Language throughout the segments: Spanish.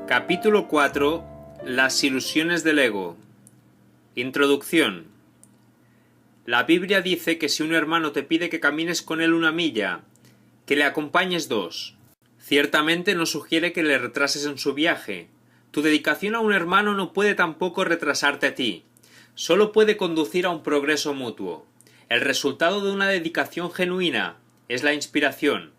Capítulo 4. Las ilusiones del ego. Introducción. La Biblia dice que si un hermano te pide que camines con él 1 milla, que le acompañes 2. Ciertamente no sugiere que le retrases en su viaje. Tu dedicación a un hermano no puede tampoco retrasarte a ti. Solo puede conducir a un progreso mutuo. El resultado de una dedicación genuina es la inspiración,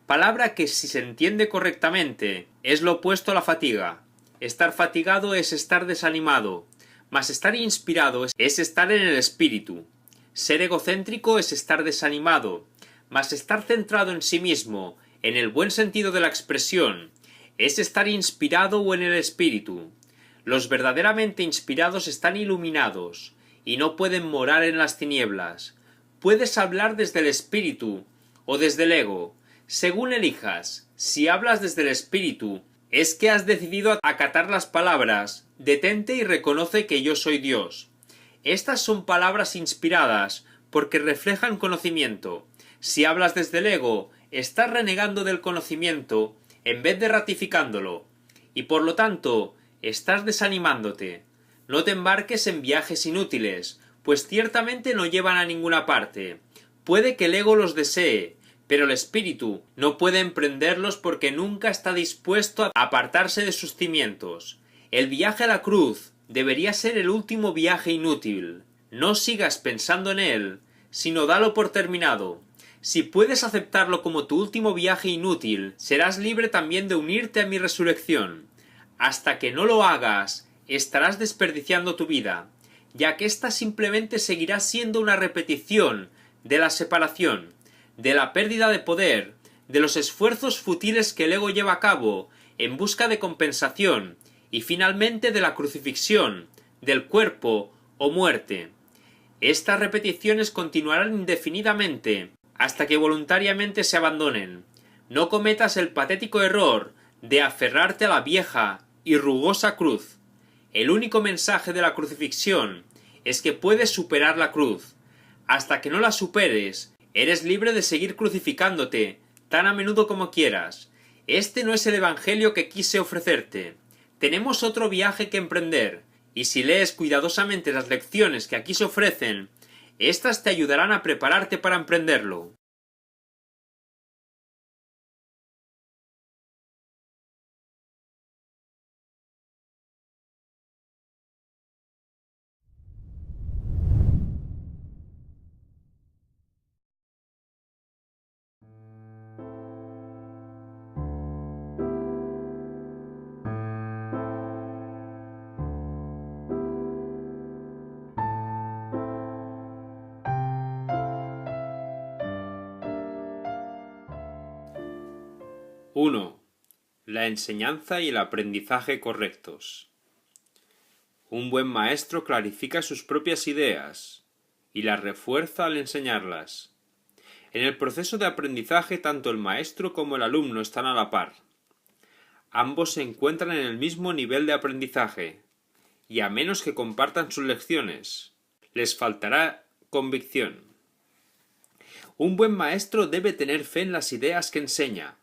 palabra que, si se entiende correctamente, es lo opuesto a la fatiga. Estar fatigado es estar desanimado, mas estar inspirado es estar en el espíritu. Ser egocéntrico es estar desanimado, mas estar centrado en sí mismo, en el buen sentido de la expresión, es estar inspirado o en el espíritu. Los verdaderamente inspirados están iluminados, y no pueden morar en las tinieblas. Puedes hablar desde el espíritu, o desde el ego, según elijas. Si hablas desde el espíritu, es que has decidido acatar las palabras: detente y reconoce que yo soy Dios. Estas son palabras inspiradas porque reflejan conocimiento. Si hablas desde el ego, estás renegando del conocimiento en vez de ratificándolo, y por lo tanto estás desanimándote. No te embarques en viajes inútiles, pues ciertamente no llevan a ninguna parte. Puede que el ego los desee, pero el espíritu no puede emprenderlos porque nunca está dispuesto a apartarse de sus cimientos. El viaje a la cruz debería ser el último viaje inútil. No sigas pensando en él, sino dalo por terminado. Si puedes aceptarlo como tu último viaje inútil, serás libre también de unirte a mi resurrección. Hasta que no lo hagas, estarás desperdiciando tu vida, ya que ésta simplemente seguirá siendo una repetición de la separación, de la pérdida de poder, de los esfuerzos fútiles que el ego lleva a cabo en busca de compensación, y finalmente de la crucifixión, del cuerpo o muerte. Estas repeticiones continuarán indefinidamente, hasta que voluntariamente se abandonen. No cometas el patético error de aferrarte a la vieja y rugosa cruz. El único mensaje de la crucifixión es que puedes superar la cruz. Hasta que no la superes, eres libre de seguir crucificándote tan a menudo como quieras. Este no es el evangelio que quise ofrecerte. Tenemos otro viaje que emprender, y si lees cuidadosamente las lecciones que aquí se ofrecen, éstas te ayudarán a prepararte para emprenderlo. ¡1! La enseñanza y el aprendizaje correctos. Un buen maestro clarifica sus propias ideas y las refuerza al enseñarlas. En el proceso de aprendizaje tanto el maestro como el alumno están a la par. Ambos se encuentran en el mismo nivel de aprendizaje, y a menos que compartan sus lecciones, les faltará convicción. Un buen maestro debe tener fe en las ideas que enseña,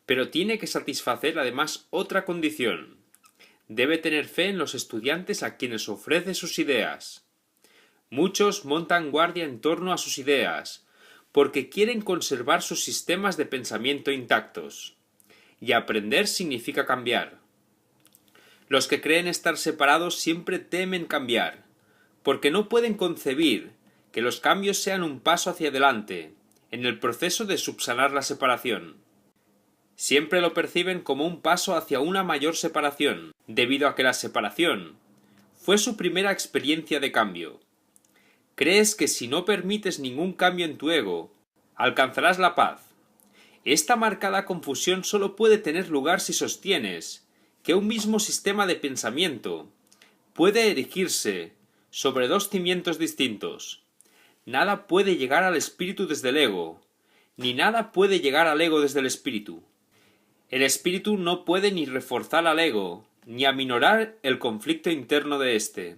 pero tiene que satisfacer además otra condición. Debe tener fe en los estudiantes a quienes ofrece sus ideas. Muchos montan guardia en torno a sus ideas, porque quieren conservar sus sistemas de pensamiento intactos. Y aprender significa cambiar. Los que creen estar separados siempre temen cambiar, porque no pueden concebir que los cambios sean un paso hacia adelante, en el proceso de subsanar la separación. Siempre lo perciben como un paso hacia una mayor separación, debido a que la separación fue su primera experiencia de cambio. Crees que si no permites ningún cambio en tu ego, alcanzarás la paz. Esta marcada confusión solo puede tener lugar si sostienes que un mismo sistema de pensamiento puede erigirse sobre dos cimientos distintos. Nada puede llegar al espíritu desde el ego, ni nada puede llegar al ego desde el espíritu. El espíritu no puede ni reforzar al ego, ni aminorar el conflicto interno de éste.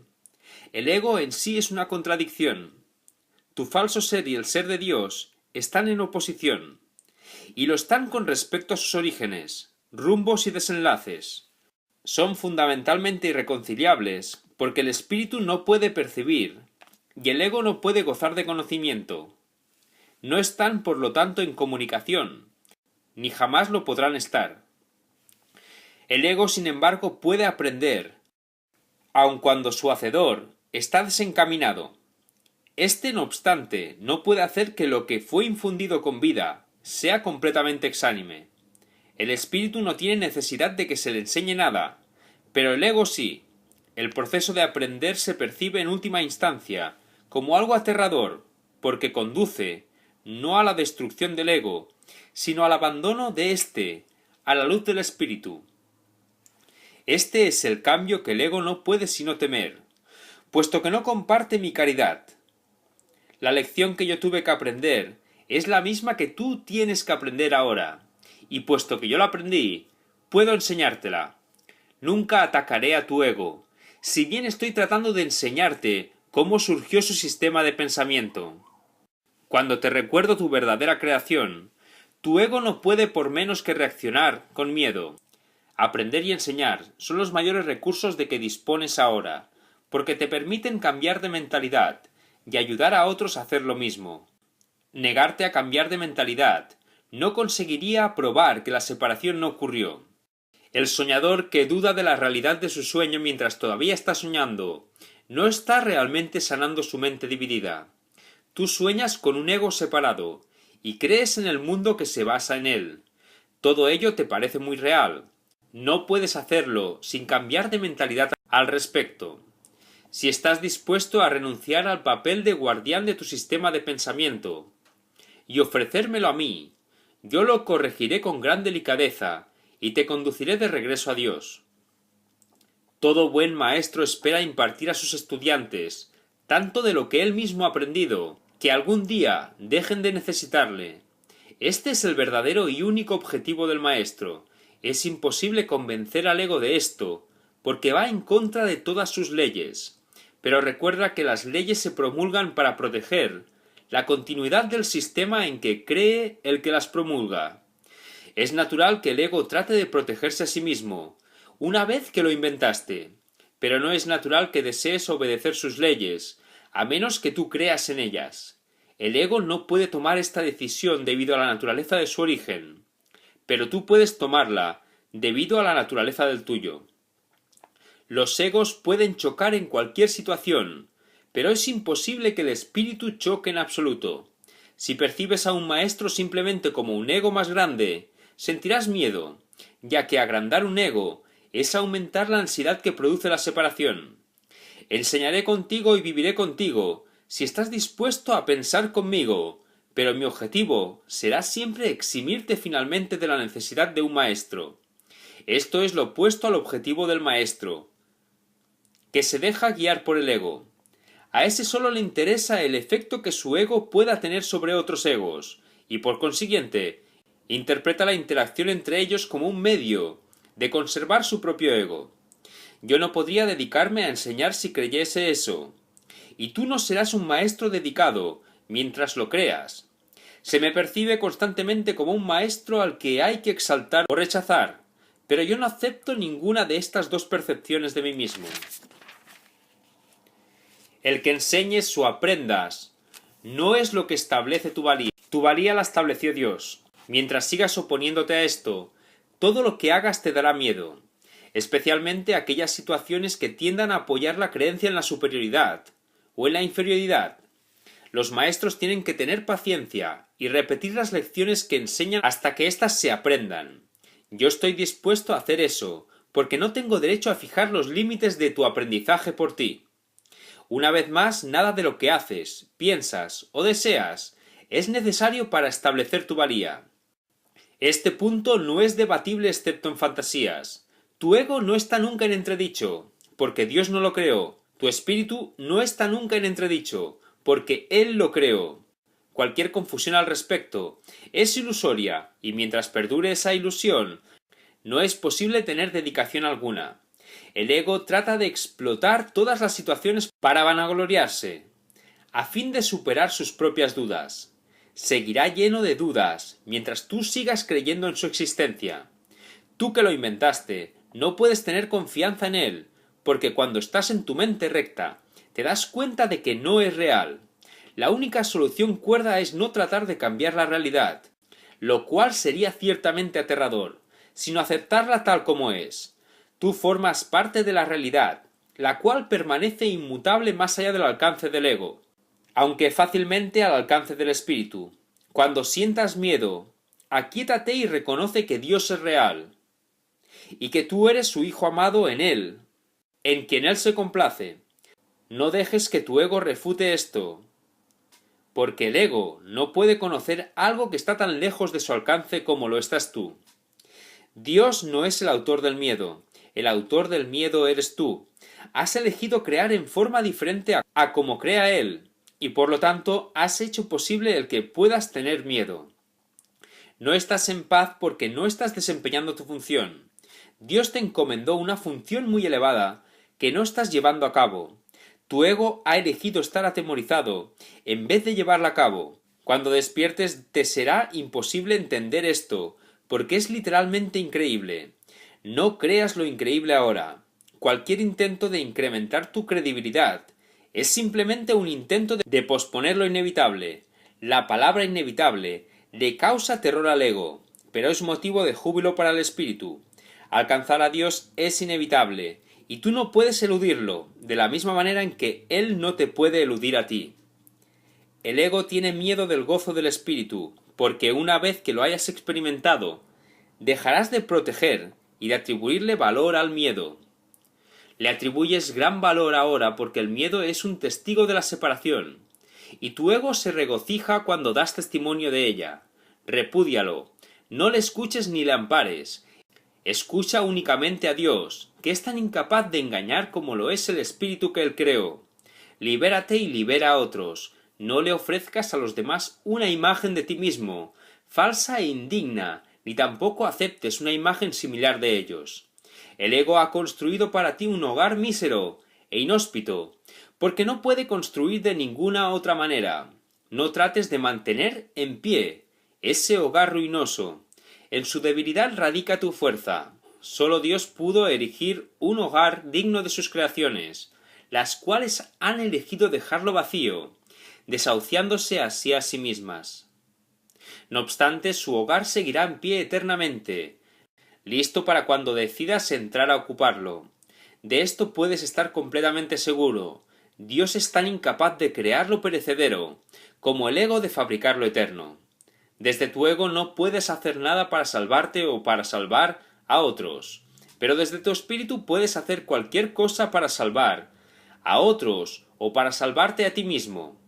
El ego en sí es una contradicción. Tu falso ser y el ser de Dios están en oposición, y lo están con respecto a sus orígenes, rumbos y desenlaces. son fundamentalmente irreconciliables, porque el espíritu no puede percibir, y el ego no puede gozar de conocimiento. No están, por lo tanto, en comunicación, ni jamás lo podrán estar. El ego, sin embargo, puede aprender, aun cuando su hacedor está desencaminado. Este, no obstante, no puede hacer que lo que fue infundido con vida sea completamente exánime. El espíritu no tiene necesidad de que se le enseñe nada, pero el ego sí. El proceso de aprender se percibe en última instancia como algo aterrador, porque conduce no a la destrucción del ego, sino al abandono de éste, a la luz del espíritu. Este es el cambio que el ego no puede sino temer, puesto que no comparte mi caridad. La lección que yo tuve que aprender es la misma que tú tienes que aprender ahora, y puesto que yo la aprendí, puedo enseñártela. Nunca atacaré a tu ego, si bien estoy tratando de enseñarte cómo surgió su sistema de pensamiento. Cuando te recuerdo tu verdadera creación, tu ego no puede por menos que reaccionar con miedo. Aprender y enseñar son los mayores recursos de que dispones ahora, porque te permiten cambiar de mentalidad y ayudar a otros a hacer lo mismo. Negarte a cambiar de mentalidad no conseguiría probar que la separación no ocurrió. El soñador que duda de la realidad de su sueño mientras todavía está soñando, no está realmente sanando su mente dividida. Tú sueñas con un ego separado, y crees en el mundo que se basa en él. Todo ello te parece muy real. No puedes hacerlo sin cambiar de mentalidad al respecto. Si estás dispuesto a renunciar al papel de guardián de tu sistema de pensamiento, y ofrecérmelo a mí, yo lo corregiré con gran delicadeza, y te conduciré de regreso a Dios. Todo buen maestro espera impartir a sus estudiantes tanto de lo que él mismo ha aprendido, que algún día dejen de necesitarle. Este es el verdadero y único objetivo del maestro. Es imposible convencer al ego de esto, porque va en contra de todas sus leyes. Pero recuerda que las leyes se promulgan para proteger la continuidad del sistema en que cree el que las promulga. Es natural que el ego trate de protegerse a sí mismo, una vez que lo inventaste, pero no es natural que desees obedecer sus leyes, a menos que tú creas en ellas. El ego no puede tomar esta decisión debido a la naturaleza de su origen, pero tú puedes tomarla debido a la naturaleza del tuyo. Los egos pueden chocar en cualquier situación, pero es imposible que el espíritu choque en absoluto. Si percibes a un maestro simplemente como un ego más grande, sentirás miedo, ya que agrandar un ego es aumentar la ansiedad que produce la separación. Enseñaré contigo y viviré contigo, si estás dispuesto a pensar conmigo, pero mi objetivo será siempre eximirte finalmente de la necesidad de un maestro. Esto es lo opuesto al objetivo del maestro, que se deja guiar por el ego. A ese solo le interesa el efecto que su ego pueda tener sobre otros egos, y por consiguiente, interpreta la interacción entre ellos como un medio de conservar su propio ego. Yo no podría dedicarme a enseñar si creyese eso, y tú no serás un maestro dedicado mientras lo creas. Se me percibe constantemente como un maestro al que hay que exaltar o rechazar, pero yo no acepto ninguna de estas dos percepciones de mí mismo. El que enseñes o aprendas no es lo que establece tu valía. Tu valía la estableció Dios. Mientras sigas oponiéndote a esto, todo lo que hagas te dará miedo, especialmente aquellas situaciones que tiendan a apoyar la creencia en la superioridad o en la inferioridad. Los maestros tienen que tener paciencia y repetir las lecciones que enseñan hasta que éstas se aprendan. Yo estoy dispuesto a hacer eso, porque no tengo derecho a fijar los límites de tu aprendizaje por ti. Una vez más, nada de lo que haces, piensas o deseas es necesario para establecer tu valía. Este punto no es debatible excepto en fantasías. Tu ego no está nunca en entredicho, porque Dios no lo creó. Tu espíritu no está nunca en entredicho, porque Él lo creó. Cualquier confusión al respecto es ilusoria, y mientras perdure esa ilusión, no es posible tener dedicación alguna. El ego trata de explotar todas las situaciones para vanagloriarse, a fin de superar sus propias dudas. Seguirá lleno de dudas mientras tú sigas creyendo en su existencia. Tú que lo inventaste, no puedes tener confianza en él, porque cuando estás en tu mente recta, te das cuenta de que no es real. La única solución cuerda es no tratar de cambiar la realidad, lo cual sería ciertamente aterrador, sino aceptarla tal como es. Tú formas parte de la realidad, la cual permanece inmutable más allá del alcance del ego, aunque fácilmente al alcance del espíritu. Cuando sientas miedo, aquíétate y reconoce que Dios es real, y que tú eres su hijo amado en él, en quien él se complace. No dejes que tu ego refute esto, porque el ego no puede conocer algo que está tan lejos de su alcance como lo estás tú. Dios no es el autor del miedo, el autor del miedo eres tú. Has elegido crear en forma diferente a como crea Él, y por lo tanto has hecho posible el que puedas tener miedo. No estás en paz porque no estás desempeñando tu función. Dios te encomendó una función muy elevada que no estás llevando a cabo. Tu ego ha elegido estar atemorizado en vez de llevarla a cabo. Cuando despiertes te será imposible entender esto, porque es literalmente increíble. No creas lo increíble ahora. Cualquier intento de incrementar tu credibilidad es simplemente un intento de posponer lo inevitable. La palabra inevitable le causa terror al ego, pero es motivo de júbilo para el espíritu. Alcanzar a Dios es inevitable, y tú no puedes eludirlo, de la misma manera en que Él no te puede eludir a ti. El ego tiene miedo del gozo del espíritu, porque una vez que lo hayas experimentado, dejarás de proteger y de atribuirle valor al miedo. Le atribuyes gran valor ahora porque el miedo es un testigo de la separación, y tu ego se regocija cuando das testimonio de ella. Repúdialo, no le escuches ni le ampares. Escucha únicamente a Dios, que es tan incapaz de engañar como lo es el espíritu que Él creó. Libérate y libera a otros. No le ofrezcas a los demás una imagen de ti mismo, falsa e indigna, ni tampoco aceptes una imagen similar de ellos. El ego ha construido para ti un hogar mísero e inhóspito, porque no puede construir de ninguna otra manera. No trates de mantener en pie ese hogar ruinoso. En su debilidad radica tu fuerza. Solo Dios pudo erigir un hogar digno de sus creaciones, las cuales han elegido dejarlo vacío, desahuciándose así a sí mismas. No obstante, su hogar seguirá en pie eternamente, listo para cuando decidas entrar a ocuparlo. De esto puedes estar completamente seguro. Dios es tan incapaz de crear lo perecedero como el ego de fabricar lo eterno. Desde tu ego no puedes hacer nada para salvarte o para salvar a otros, pero desde tu espíritu puedes hacer cualquier cosa para salvar a otros o para salvarte a ti mismo.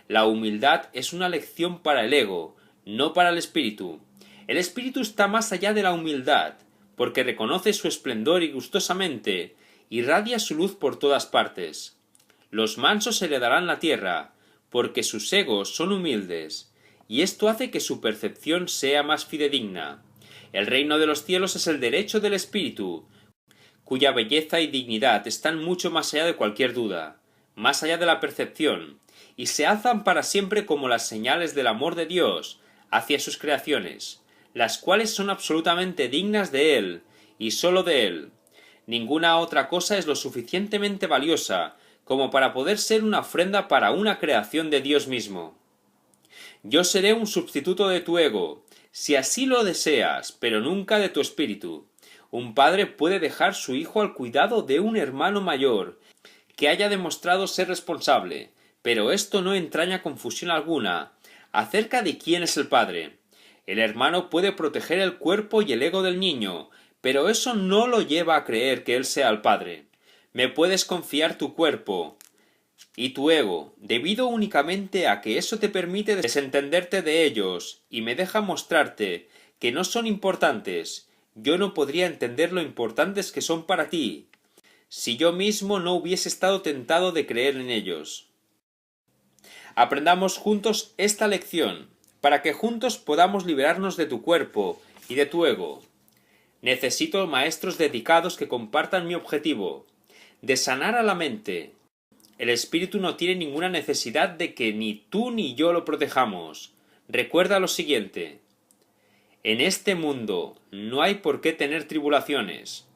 La humildad es una lección para el ego, no para el espíritu. El espíritu está más allá de la humildad, porque reconoce su esplendor y gustosamente irradia su luz por todas partes. Los mansos heredarán la tierra, porque sus egos son humildes, y esto hace que su percepción sea más fidedigna. El reino de los cielos es el derecho del espíritu, cuya belleza y dignidad están mucho más allá de cualquier duda, más allá de la percepción, y se alzan para siempre como las señales del amor de Dios hacia sus creaciones, las cuales son absolutamente dignas de Él, y sólo de Él. Ninguna otra cosa es lo suficientemente valiosa como para poder ser una ofrenda para una creación de Dios mismo. Yo seré un sustituto de tu ego, si así lo deseas, pero nunca de tu espíritu. Un padre puede dejar su hijo al cuidado de un hermano mayor, que haya demostrado ser responsable, pero esto no entraña confusión alguna acerca de quién es el padre. El hermano puede proteger el cuerpo y el ego del niño, pero eso no lo lleva a creer que él sea el padre. Me puedes confiar tu cuerpo y tu ego, debido únicamente a que eso te permite desentenderte de ellos y me deja mostrarte que no son importantes. Yo no podría entender lo importantes que son para ti, si yo mismo no hubiese estado tentado de creer en ellos. Aprendamos juntos esta lección, para que juntos podamos liberarnos de tu cuerpo y de tu ego. Necesito maestros dedicados que compartan mi objetivo, de sanar a la mente. El espíritu no tiene ninguna necesidad de que ni tú ni yo lo protejamos. Recuerda lo siguiente: en este mundo no hay por qué tener tribulaciones,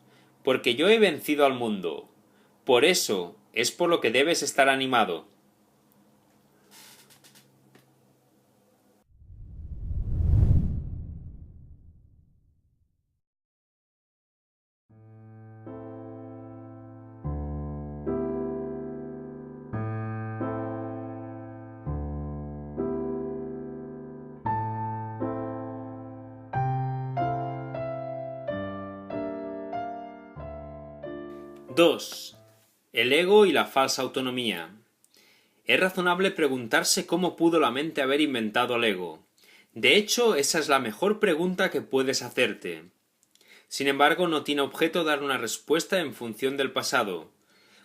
porque yo he vencido al mundo. Por eso es por lo que debes estar animado. Dos. El ego y la falsa autonomía. Es razonable preguntarse cómo pudo la mente haber inventado el ego. De hecho, esa es la mejor pregunta que puedes hacerte. Sin embargo, no tiene objeto dar una respuesta en función del pasado,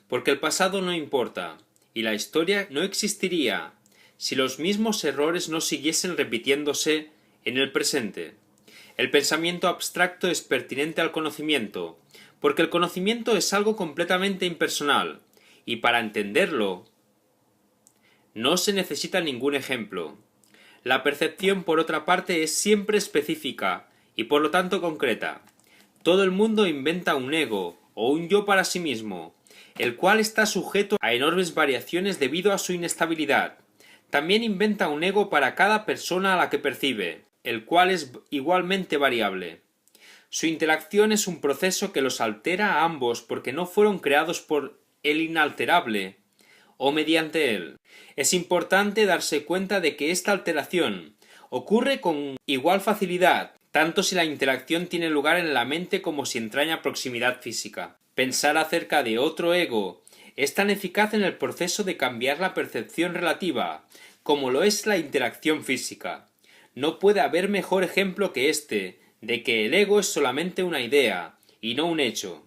porque el pasado no importa, y la historia no existiría si los mismos errores no siguiesen repitiéndose en el presente. El pensamiento abstracto es pertinente al conocimiento, porque el conocimiento es algo completamente impersonal, y para entenderlo no se necesita ningún ejemplo. La percepción, por otra parte, es siempre específica y por lo tanto concreta. Todo el mundo inventa un ego o un yo para sí mismo, el cual está sujeto a enormes variaciones debido a su inestabilidad. También inventa un ego para cada persona a la que percibe, el cual es igualmente variable. Su interacción es un proceso que los altera a ambos porque no fueron creados por el inalterable o mediante él. Es importante darse cuenta de que esta alteración ocurre con igual facilidad, tanto si la interacción tiene lugar en la mente como si entraña proximidad física. Pensar acerca de otro ego es tan eficaz en el proceso de cambiar la percepción relativa, como lo es la interacción física. No puede haber mejor ejemplo que este, de que el ego es solamente una idea, y no un hecho.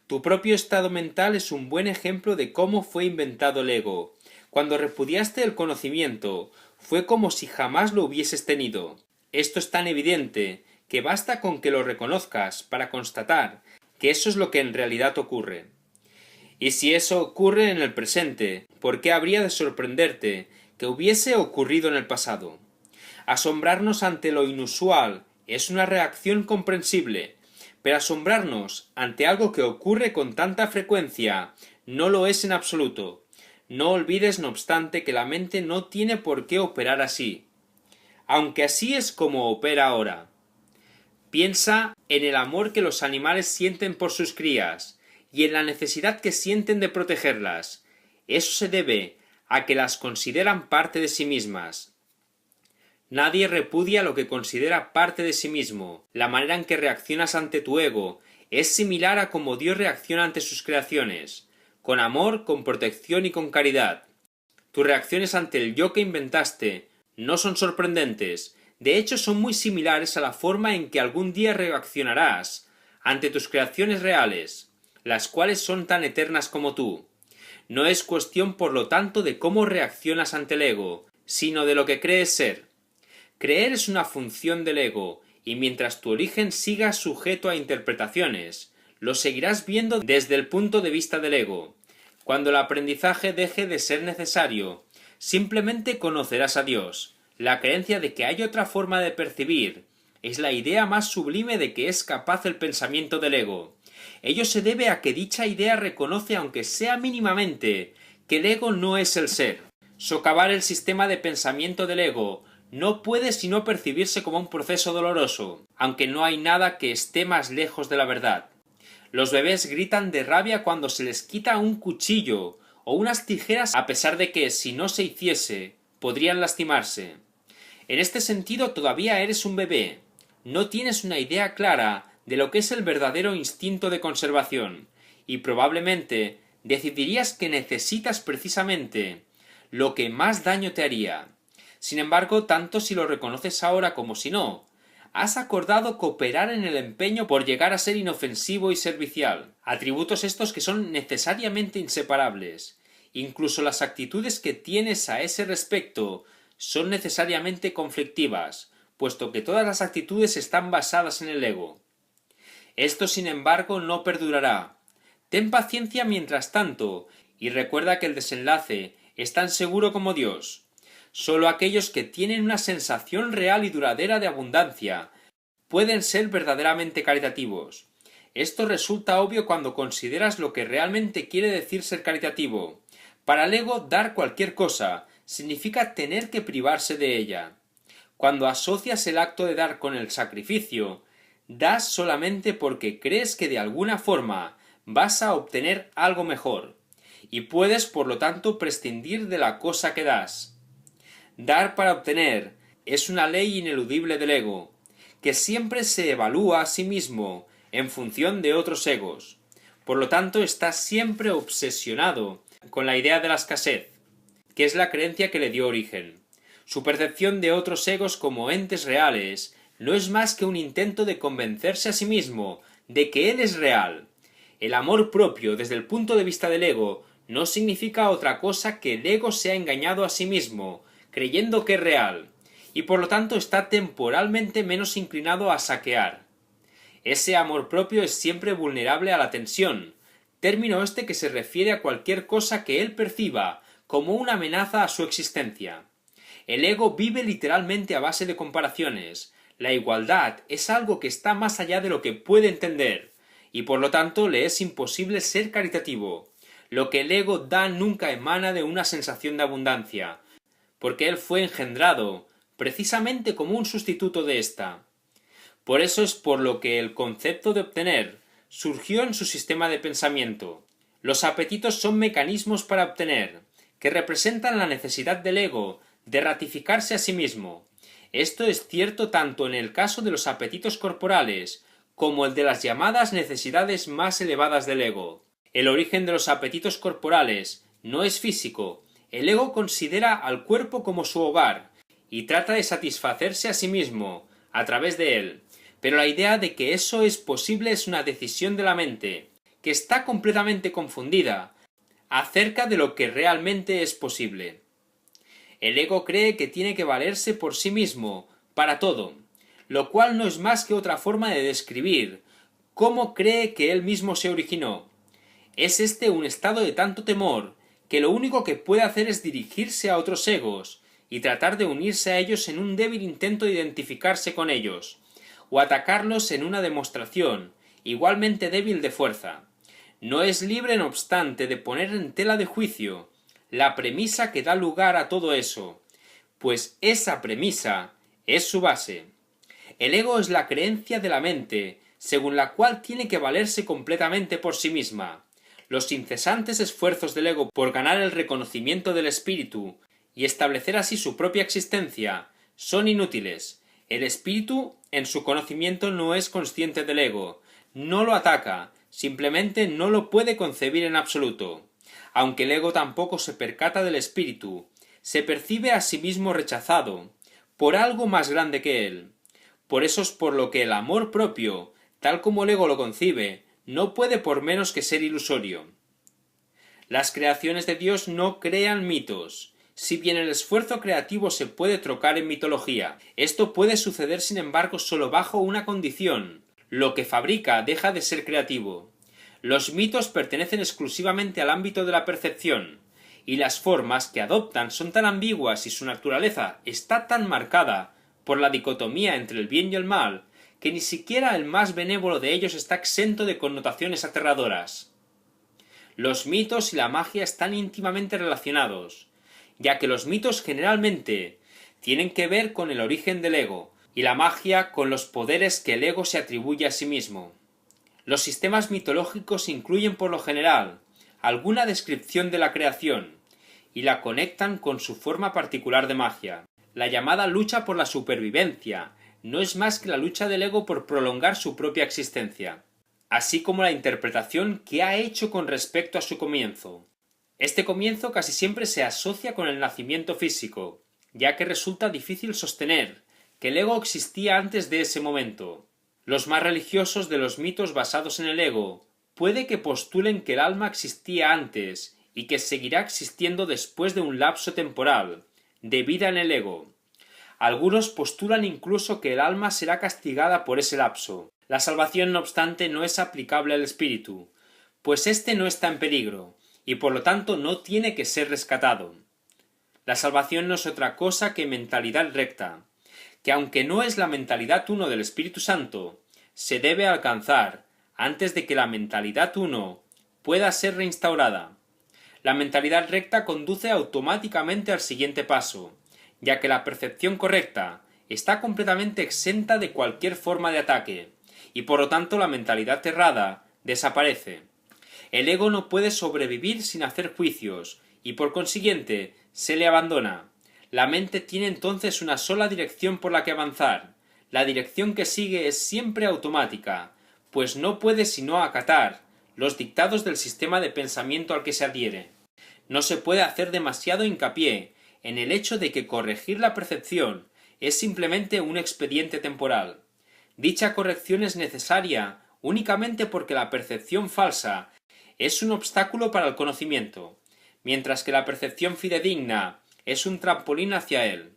Tu propio estado mental es un buen ejemplo de cómo fue inventado el ego. Cuando repudiaste el conocimiento, fue como si jamás lo hubieses tenido. Esto es tan evidente que basta con que lo reconozcas para constatar que eso es lo que en realidad ocurre. Y si eso ocurre en el presente, ¿por qué habría de sorprenderte que hubiese ocurrido en el pasado? Asombrarnos ante lo inusual es una reacción comprensible, pero asombrarnos ante algo que ocurre con tanta frecuencia no lo es en absoluto. No olvides, no obstante, que la mente no tiene por qué operar así, aunque así es como opera ahora. Piensa en el amor que los animales sienten por sus crías y en la necesidad que sienten de protegerlas. Eso se debe a que las consideran parte de sí mismas. Nadie repudia lo que considera parte de sí mismo. La manera en que reaccionas ante tu ego es similar a cómo Dios reacciona ante sus creaciones, con amor, con protección y con caridad. Tus reacciones ante el yo que inventaste no son sorprendentes, de hecho son muy similares a la forma en que algún día reaccionarás ante tus creaciones reales, las cuales son tan eternas como tú. No es cuestión, por lo tanto, de cómo reaccionas ante el ego, sino de lo que crees ser. Creer es una función del ego, y mientras tu origen siga sujeto a interpretaciones, lo seguirás viendo desde el punto de vista del ego. Cuando el aprendizaje deje de ser necesario, simplemente conocerás a Dios. La creencia de que hay otra forma de percibir es la idea más sublime de que es capaz el pensamiento del ego. Ello se debe a que dicha idea reconoce, aunque sea mínimamente, que el ego no es el ser. Socavar el sistema de pensamiento del ego no puede sino percibirse como un proceso doloroso, aunque no hay nada que esté más lejos de la verdad. Los bebés gritan de rabia cuando se les quita un cuchillo o unas tijeras, a pesar de que, si no se hiciese, podrían lastimarse. En este sentido todavía eres un bebé. No tienes una idea clara de lo que es el verdadero instinto de conservación, y probablemente decidirías que necesitas precisamente lo que más daño te haría. Sin embargo, tanto si lo reconoces ahora como si no, has acordado cooperar en el empeño por llegar a ser inofensivo y servicial, atributos estos que son necesariamente inseparables. Incluso las actitudes que tienes a ese respecto son necesariamente conflictivas, puesto que todas las actitudes están basadas en el ego. Esto, sin embargo, no perdurará. Ten paciencia mientras tanto, y recuerda que el desenlace es tan seguro como Dios. Solo aquellos que tienen una sensación real y duradera de abundancia pueden ser verdaderamente caritativos. Esto resulta obvio cuando consideras lo que realmente quiere decir ser caritativo. Para el ego, dar cualquier cosa significa tener que privarse de ella. Cuando asocias el acto de dar con el sacrificio, das solamente porque crees que de alguna forma vas a obtener algo mejor, y puedes por lo tanto prescindir de la cosa que das. Dar para obtener es una ley ineludible del ego, que siempre se evalúa a sí mismo en función de otros egos. Por lo tanto, está siempre obsesionado con la idea de la escasez, que es la creencia que le dio origen. Su percepción de otros egos como entes reales no es más que un intento de convencerse a sí mismo de que él es real. El amor propio desde el punto de vista del ego no significa otra cosa que el ego se ha engañado a sí mismo, creyendo que es real, y por lo tanto está temporalmente menos inclinado a saquear. Ese amor propio es siempre vulnerable a la tensión, término este que se refiere a cualquier cosa que él perciba como una amenaza a su existencia. El ego vive literalmente a base de comparaciones. La igualdad es algo que está más allá de lo que puede entender, y por lo tanto le es imposible ser caritativo. Lo que el ego da nunca emana de una sensación de abundancia, porque él fue engendrado precisamente como un sustituto de ésta. Por eso es por lo que el concepto de obtener surgió en su sistema de pensamiento. Los apetitos son mecanismos para obtener, que representan la necesidad del ego de ratificarse a sí mismo. Esto es cierto tanto en el caso de los apetitos corporales como el de las llamadas necesidades más elevadas del ego. El origen de los apetitos corporales no es físico. El ego considera al cuerpo como su hogar y trata de satisfacerse a sí mismo a través de él. Pero la idea de que eso es posible es una decisión de la mente, que está completamente confundida acerca de lo que realmente es posible. El ego cree que tiene que valerse por sí mismo, para todo, lo cual no es más que otra forma de describir cómo cree que él mismo se originó. Es este un estado de tanto temor que lo único que puede hacer es dirigirse a otros egos y tratar de unirse a ellos en un débil intento de identificarse con ellos, o atacarlos en una demostración igualmente débil de fuerza. No es libre, no obstante, de poner en tela de juicio la premisa que da lugar a todo eso, pues esa premisa es su base. El ego es la creencia de la mente, según la cual tiene que valerse completamente por sí misma. Los incesantes esfuerzos del ego por ganar el reconocimiento del espíritu y establecer así su propia existencia son inútiles. El espíritu, en su conocimiento, no es consciente del ego, no lo ataca, simplemente no lo puede concebir en absoluto. Aunque el ego tampoco se percata del espíritu, se percibe a sí mismo rechazado por algo más grande que él. Por eso es por lo que el amor propio, tal como el ego lo concibe, no puede por menos que ser ilusorio. Las creaciones de Dios no crean mitos, si bien el esfuerzo creativo se puede trocar en mitología. Esto puede suceder sin embargo solo bajo una condición: lo que fabrica deja de ser creativo. Los mitos pertenecen exclusivamente al ámbito de la percepción, y las formas que adoptan son tan ambiguas y su naturaleza está tan marcada por la dicotomía entre el bien y el mal, que ni siquiera el más benévolo de ellos está exento de connotaciones aterradoras. Los mitos y la magia están íntimamente relacionados, ya que los mitos generalmente tienen que ver con el origen del ego, y la magia con los poderes que el ego se atribuye a sí mismo. Los sistemas mitológicos incluyen por lo general alguna descripción de la creación, y la conectan con su forma particular de magia. La llamada lucha por la supervivencia no es más que la lucha del ego por prolongar su propia existencia, así como la interpretación que ha hecho con respecto a su comienzo. Este comienzo casi siempre se asocia con el nacimiento físico, ya que resulta difícil sostener que el ego existía antes de ese momento. Los más religiosos de los mitos basados en el ego puede que postulen que el alma existía antes y que seguirá existiendo después de un lapso temporal de vida en el ego. Algunos postulan incluso que el alma será castigada por ese lapso. La salvación, no obstante, no es aplicable al espíritu, pues éste no está en peligro, y por lo tanto no tiene que ser rescatado. La salvación no es otra cosa que mentalidad recta, que aunque no es la mentalidad uno del Espíritu Santo, se debe alcanzar antes de que la mentalidad uno pueda ser reinstaurada. La mentalidad recta conduce automáticamente al siguiente paso, ya que la percepción correcta está completamente exenta de cualquier forma de ataque, y por lo tanto la mentalidad errada desaparece. El ego no puede sobrevivir sin hacer juicios, y por consiguiente se le abandona. La mente tiene entonces una sola dirección por la que avanzar. La dirección que sigue es siempre automática, pues no puede sino acatar los dictados del sistema de pensamiento al que se adhiere. No se puede hacer demasiado hincapié en el hecho de que corregir la percepción es simplemente un expediente temporal. Dicha corrección es necesaria únicamente porque la percepción falsa es un obstáculo para el conocimiento, mientras que la percepción fidedigna es un trampolín hacia él.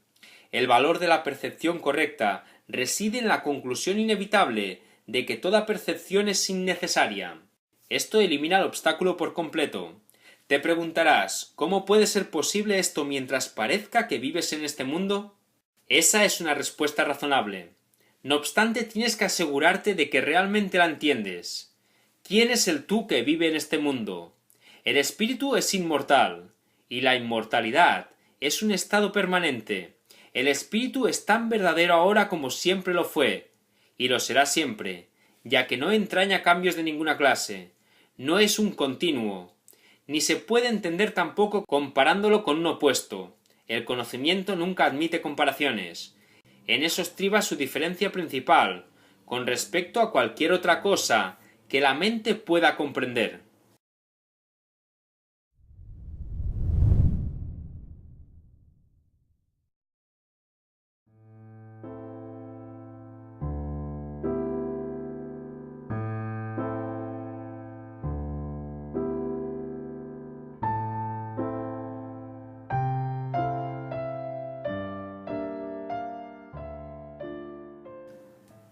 El valor de la percepción correcta reside en la conclusión inevitable de que toda percepción es innecesaria. Esto elimina el obstáculo por completo. Te preguntarás, ¿cómo puede ser posible esto mientras parezca que vives en este mundo? Esa es una respuesta razonable. No obstante, tienes que asegurarte de que realmente la entiendes. ¿Quién es el tú que vive en este mundo? El espíritu es inmortal, y la inmortalidad es un estado permanente. El espíritu es tan verdadero ahora como siempre lo fue, y lo será siempre, ya que no entraña cambios de ninguna clase. No es un continuo, ni se puede entender tampoco comparándolo con un opuesto. El conocimiento nunca admite comparaciones. En eso estriba su diferencia principal, con respecto a cualquier otra cosa que la mente pueda comprender.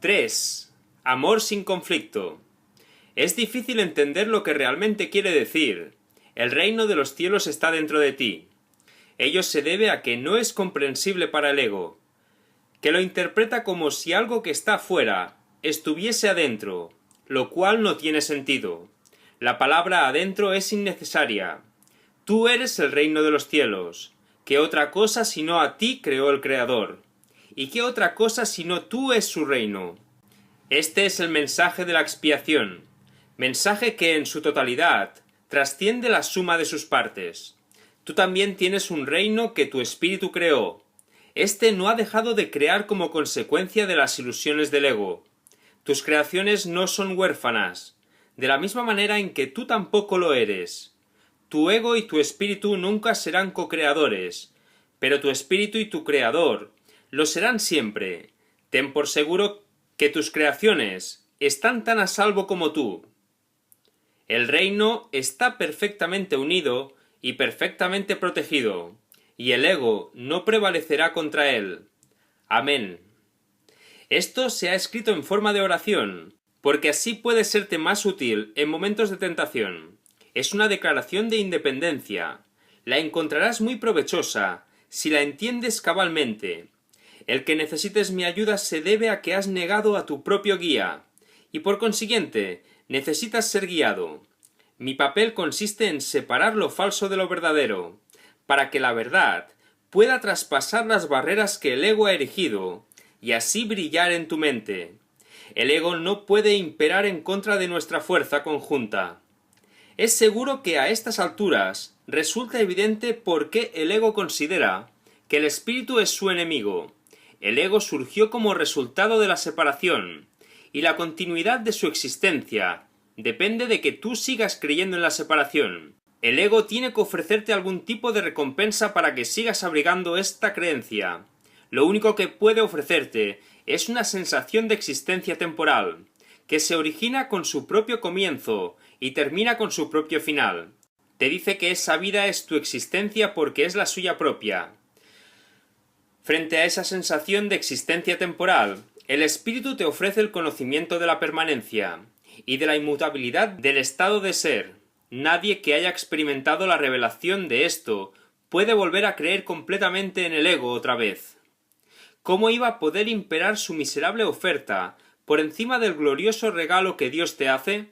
¡3! Amor sin conflicto. Es difícil entender lo que realmente quiere decir. El reino de los cielos está dentro de ti. Ello se debe a que no es comprensible para el ego, que lo interpreta como si algo que está fuera estuviese adentro, lo cual no tiene sentido. La palabra adentro es innecesaria. Tú eres el reino de los cielos. ¿Qué otra cosa sino a ti creó el Creador? ¿Y qué otra cosa sino tú es su reino? Este es el mensaje de la expiación, mensaje que en su totalidad trasciende la suma de sus partes. Tú también tienes un reino que tu espíritu creó. Este no ha dejado de crear como consecuencia de las ilusiones del ego. Tus creaciones no son huérfanas, de la misma manera en que tú tampoco lo eres. Tu ego y tu espíritu nunca serán co-creadores, pero tu espíritu y tu creador lo serán siempre. Ten por seguro que tus creaciones están tan a salvo como tú. El reino está perfectamente unido y perfectamente protegido, y el ego no prevalecerá contra él. Amén. Esto se ha escrito en forma de oración, porque así puede serte más útil en momentos de tentación. Es una declaración de independencia. La encontrarás muy provechosa si la entiendes cabalmente. El que necesites mi ayuda se debe a que has negado a tu propio guía, y por consiguiente necesitas ser guiado. Mi papel consiste en separar lo falso de lo verdadero, para que la verdad pueda traspasar las barreras que el ego ha erigido, y así brillar en tu mente. El ego no puede imperar en contra de nuestra fuerza conjunta. Es seguro que a estas alturas resulta evidente por qué el ego considera que el espíritu es su enemigo. El ego surgió como resultado de la separación, y la continuidad de su existencia depende de que tú sigas creyendo en la separación. El ego tiene que ofrecerte algún tipo de recompensa para que sigas abrigando esta creencia. Lo único que puede ofrecerte es una sensación de existencia temporal, que se origina con su propio comienzo y termina con su propio final. Te dice que esa vida es tu existencia porque es la suya propia. Frente a esa sensación de existencia temporal, el espíritu te ofrece el conocimiento de la permanencia y de la inmutabilidad del estado de ser. Nadie que haya experimentado la revelación de esto puede volver a creer completamente en el ego otra vez. ¿Cómo iba a poder imperar su miserable oferta por encima del glorioso regalo que Dios te hace?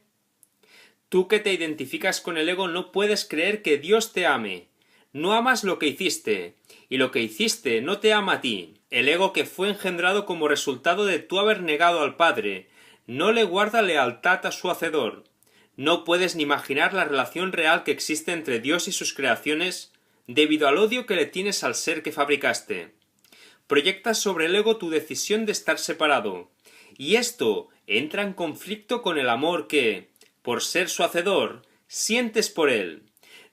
Tú que te identificas con el ego no puedes creer que Dios te ame. No amas lo que hiciste, y lo que hiciste no te ama a ti. El ego que fue engendrado como resultado de tú haber negado al Padre, no le guarda lealtad a su Hacedor. No puedes ni imaginar la relación real que existe entre Dios y sus creaciones debido al odio que le tienes al ser que fabricaste. Proyectas sobre el ego tu decisión de estar separado, y esto entra en conflicto con el amor que, por ser su Hacedor, sientes por él.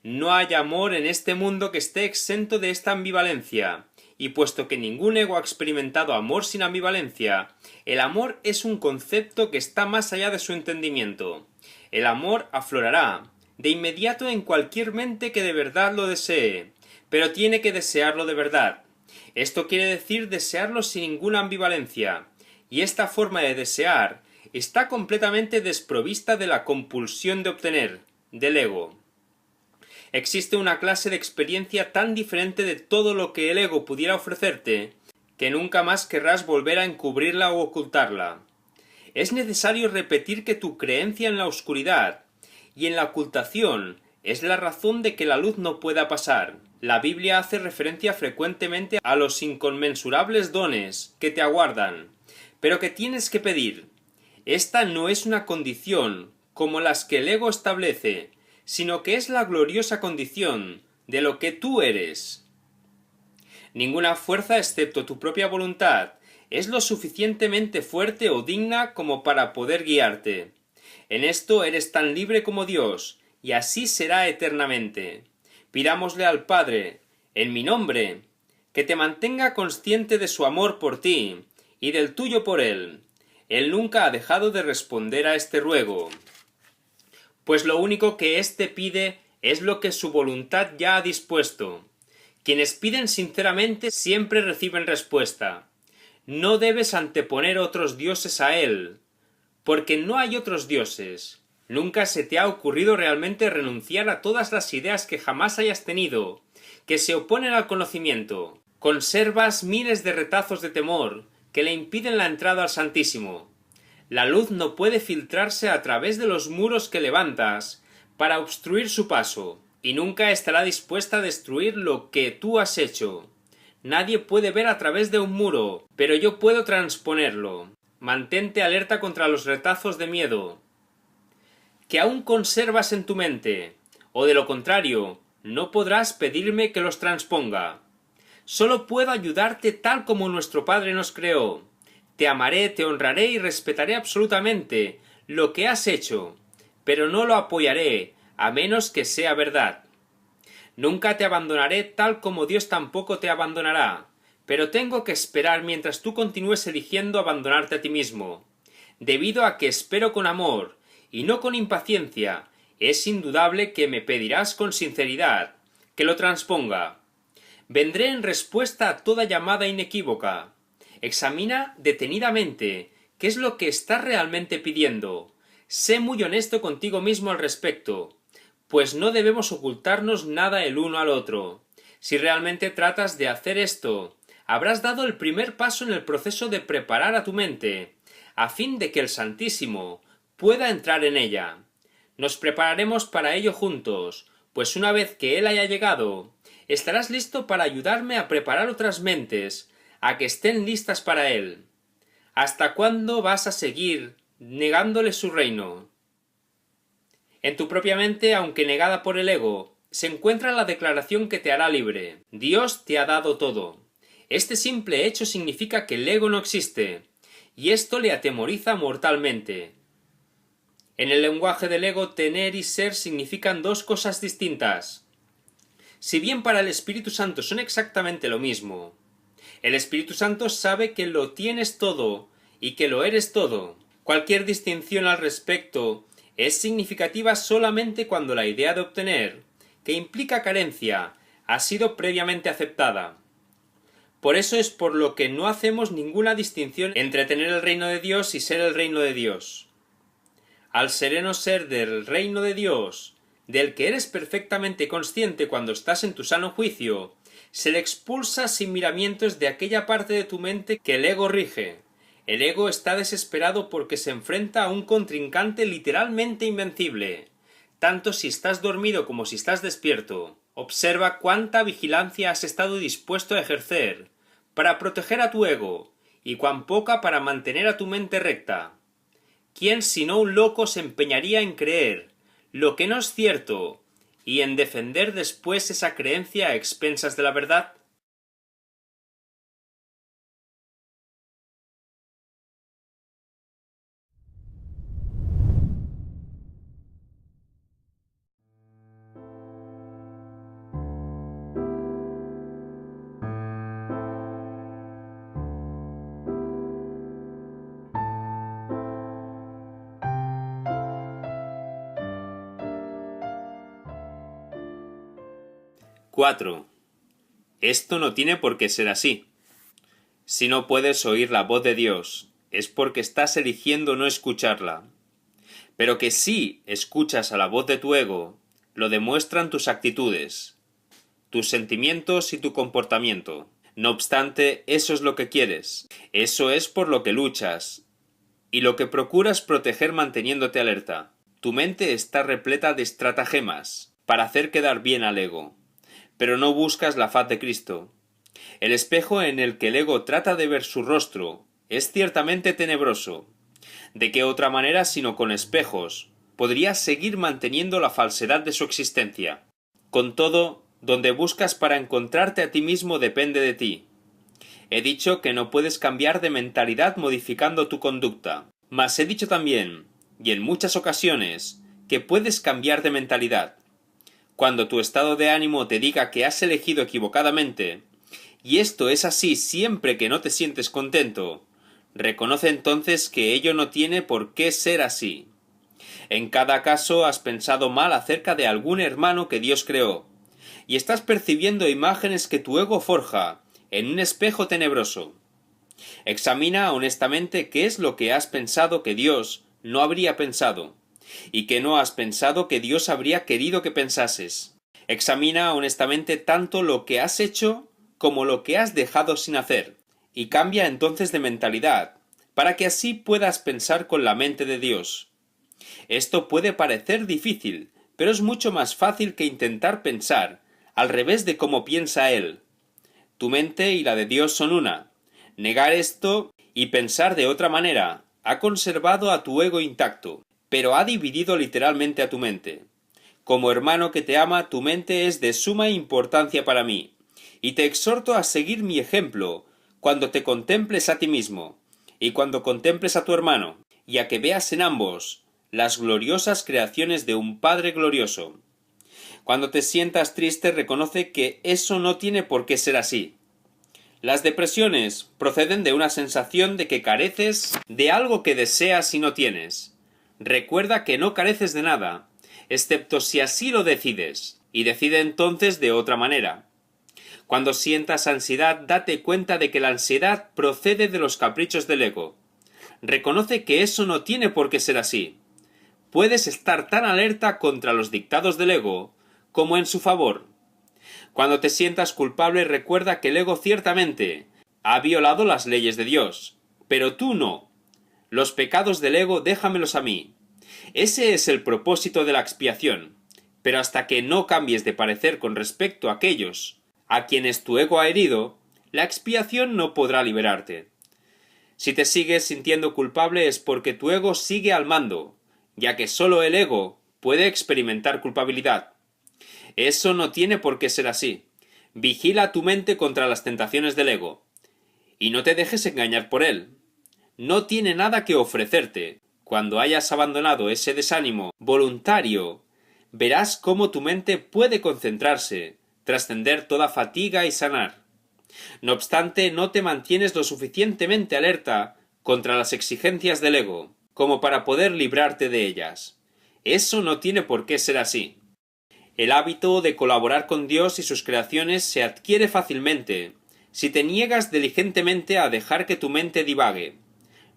No hay amor en este mundo que esté exento de esta ambivalencia, y puesto que ningún ego ha experimentado amor sin ambivalencia, el amor es un concepto que está más allá de su entendimiento. El amor aflorará de inmediato en cualquier mente que de verdad lo desee, pero tiene que desearlo de verdad. Esto quiere decir desearlo sin ninguna ambivalencia, y esta forma de desear está completamente desprovista de la compulsión de obtener, del ego. Existe una clase de experiencia tan diferente de todo lo que el ego pudiera ofrecerte, que nunca más querrás volver a encubrirla o ocultarla. Es necesario repetir que tu creencia en la oscuridad y en la ocultación es la razón de que la luz no pueda pasar. La Biblia hace referencia frecuentemente a los inconmensurables dones que te aguardan, pero que tienes que pedir. Esta no es una condición como las que el ego establece, sino que es la gloriosa condición de lo que tú eres. Ninguna fuerza excepto tu propia voluntad es lo suficientemente fuerte o digna como para poder guiarte. En esto eres tan libre como Dios, y así será eternamente. Pidámosle al Padre, en mi nombre, que te mantenga consciente de su amor por ti y del tuyo por él. Él nunca ha dejado de responder a este ruego, pues lo único que éste pide es lo que su voluntad ya ha dispuesto. Quienes piden sinceramente siempre reciben respuesta. No debes anteponer otros dioses a él, porque no hay otros dioses. Nunca se te ha ocurrido realmente renunciar a todas las ideas que jamás hayas tenido, que se oponen al conocimiento. Conservas miles de retazos de temor que le impiden la entrada al Santísimo. La luz no puede filtrarse a través de los muros que levantas para obstruir su paso, y nunca estará dispuesta a destruir lo que tú has hecho. Nadie puede ver a través de un muro, pero yo puedo transponerlo. Mantente alerta contra los retazos de miedo que aún conservas en tu mente, o de lo contrario, no podrás pedirme que los transponga. Solo puedo ayudarte tal como nuestro Padre nos creó. Te amaré, te honraré y respetaré absolutamente lo que has hecho, pero no lo apoyaré, a menos que sea verdad. Nunca te abandonaré tal como Dios tampoco te abandonará, pero tengo que esperar mientras tú continúes eligiendo abandonarte a ti mismo. Debido a que espero con amor, y no con impaciencia, es indudable que me pedirás con sinceridad que lo transponga. Vendré en respuesta a toda llamada inequívoca. Examina detenidamente qué es lo que estás realmente pidiendo. Sé muy honesto contigo mismo al respecto, pues no debemos ocultarnos nada el uno al otro. Si realmente tratas de hacer esto, habrás dado el primer paso en el proceso de preparar a tu mente, a fin de que el Santísimo pueda entrar en ella. Nos prepararemos para ello juntos, pues una vez que Él haya llegado, estarás listo para ayudarme a preparar otras mentes, a que estén listas para Él. ¿Hasta cuándo vas a seguir negándole su reino? En tu propia mente, aunque negada por el ego, se encuentra la declaración que te hará libre. Dios te ha dado todo. Este simple hecho significa que el ego no existe, y esto le atemoriza mortalmente. En el lenguaje del ego, tener y ser significan dos cosas distintas. Si bien para el Espíritu Santo son exactamente lo mismo, el Espíritu Santo sabe que lo tienes todo y que lo eres todo. Cualquier distinción al respecto es significativa solamente cuando la idea de obtener, que implica carencia, ha sido previamente aceptada. Por eso es por lo que no hacemos ninguna distinción entre tener el reino de Dios y ser el reino de Dios. Al sereno ser del reino de Dios, del que eres perfectamente consciente cuando estás en tu sano juicio, se le expulsa sin miramientos de aquella parte de tu mente que el ego rige. El ego está desesperado porque se enfrenta a un contrincante literalmente invencible. Tanto si estás dormido como si estás despierto. Observa cuánta vigilancia has estado dispuesto a ejercer para proteger a tu ego y cuán poca para mantener a tu mente recta. ¿Quién sino un loco se empeñaría en creer lo que no es cierto y en defender después esa creencia a expensas de la verdad? ⁴. Esto no tiene por qué ser así. Si no puedes oír la voz de Dios, es porque estás eligiendo no escucharla. Pero que sí escuchas a la voz de tu ego, lo demuestran tus actitudes, tus sentimientos y tu comportamiento. No obstante, eso es lo que quieres, eso es por lo que luchas, y lo que procuras proteger manteniéndote alerta. Tu mente está repleta de estratagemas para hacer quedar bien al ego, pero no buscas la faz de Cristo. El espejo en el que el ego trata de ver su rostro es ciertamente tenebroso. ¿De qué otra manera sino con espejos podrías seguir manteniendo la falsedad de su existencia? Con todo, donde buscas para encontrarte a ti mismo depende de ti. He dicho que no puedes cambiar de mentalidad modificando tu conducta, mas he dicho también, y en muchas ocasiones, que puedes cambiar de mentalidad. Cuando tu estado de ánimo te diga que has elegido equivocadamente, y esto es así siempre que no te sientes contento, reconoce entonces que ello no tiene por qué ser así. En cada caso has pensado mal acerca de algún hermano que Dios creó, y estás percibiendo imágenes que tu ego forja en un espejo tenebroso. Examina honestamente qué es lo que has pensado que Dios no habría pensado, y que no has pensado que Dios habría querido que pensases. Examina honestamente tanto lo que has hecho como lo que has dejado sin hacer, y cambia entonces de mentalidad, para que así puedas pensar con la mente de Dios. Esto puede parecer difícil, pero es mucho más fácil que intentar pensar al revés de cómo piensa Él. Tu mente y la de Dios son una. Negar esto y pensar de otra manera ha conservado a tu ego intacto, pero ha dividido literalmente a tu mente. Como hermano que te ama, tu mente es de suma importancia para mí, y te exhorto a seguir mi ejemplo cuando te contemples a ti mismo, y cuando contemples a tu hermano, y a que veas en ambos las gloriosas creaciones de un Padre glorioso. Cuando te sientas triste, reconoce que eso no tiene por qué ser así. Las depresiones proceden de una sensación de que careces de algo que deseas y no tienes. Recuerda que no careces de nada, excepto si así lo decides, y decide entonces de otra manera. Cuando sientas ansiedad, date cuenta de que la ansiedad procede de los caprichos del ego. Reconoce que eso no tiene por qué ser así. Puedes estar tan alerta contra los dictados del ego como en su favor. Cuando te sientas culpable, recuerda que el ego ciertamente ha violado las leyes de Dios, pero tú no. Los pecados del ego déjamelos a mí. Ese es el propósito de la expiación, pero hasta que no cambies de parecer con respecto a aquellos a quienes tu ego ha herido, la expiación no podrá liberarte. Si te sigues sintiendo culpable es porque tu ego sigue al mando, ya que solo el ego puede experimentar culpabilidad. Eso no tiene por qué ser así. Vigila tu mente contra las tentaciones del ego, y no te dejes engañar por él. No tiene nada que ofrecerte. Cuando hayas abandonado ese desánimo voluntario, verás cómo tu mente puede concentrarse, trascender toda fatiga y sanar. No obstante, no te mantienes lo suficientemente alerta contra las exigencias del ego, como para poder librarte de ellas. Eso no tiene por qué ser así. El hábito de colaborar con Dios y sus creaciones se adquiere fácilmente, si te niegas diligentemente a dejar que tu mente divague.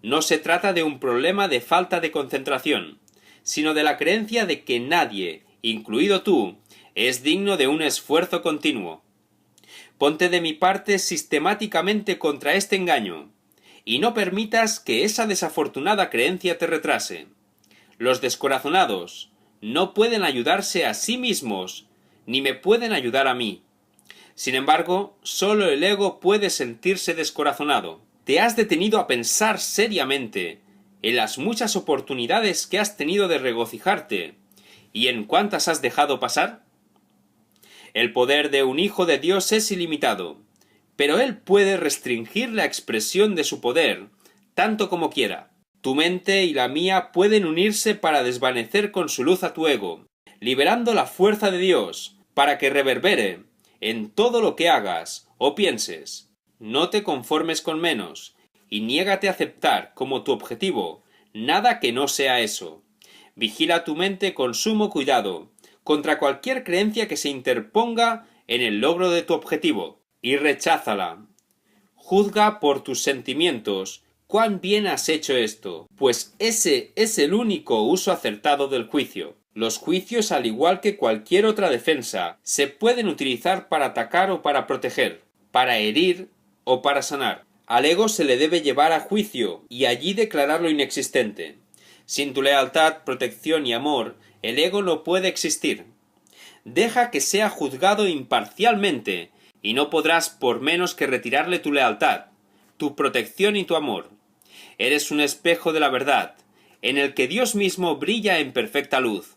No se trata de un problema de falta de concentración, sino de la creencia de que nadie, incluido tú, es digno de un esfuerzo continuo. Ponte de mi parte sistemáticamente contra este engaño, y no permitas que esa desafortunada creencia te retrase. Los descorazonados no pueden ayudarse a sí mismos, ni me pueden ayudar a mí. Sin embargo, solo el ego puede sentirse descorazonado. ¿Te has detenido a pensar seriamente en las muchas oportunidades que has tenido de regocijarte y en cuántas has dejado pasar? El poder de un hijo de Dios es ilimitado, pero él puede restringir la expresión de su poder tanto como quiera. Tu mente y la mía pueden unirse para desvanecer con su luz a tu ego, liberando la fuerza de Dios para que reverbere en todo lo que hagas o pienses. No te conformes con menos y niégate a aceptar como tu objetivo nada que no sea eso. Vigila tu mente con sumo cuidado contra cualquier creencia que se interponga en el logro de tu objetivo y recházala. Juzga por tus sentimientos cuán bien has hecho esto, pues ese es el único uso acertado del juicio. Los juicios, al igual que cualquier otra defensa, se pueden utilizar para atacar o para proteger, para herir o para sanar. Al ego se le debe llevar a juicio y allí declararlo inexistente. Sin tu lealtad, protección y amor, el ego no puede existir. Deja que sea juzgado imparcialmente, y no podrás por menos que retirarle tu lealtad, tu protección y tu amor. Eres un espejo de la verdad, en el que Dios mismo brilla en perfecta luz.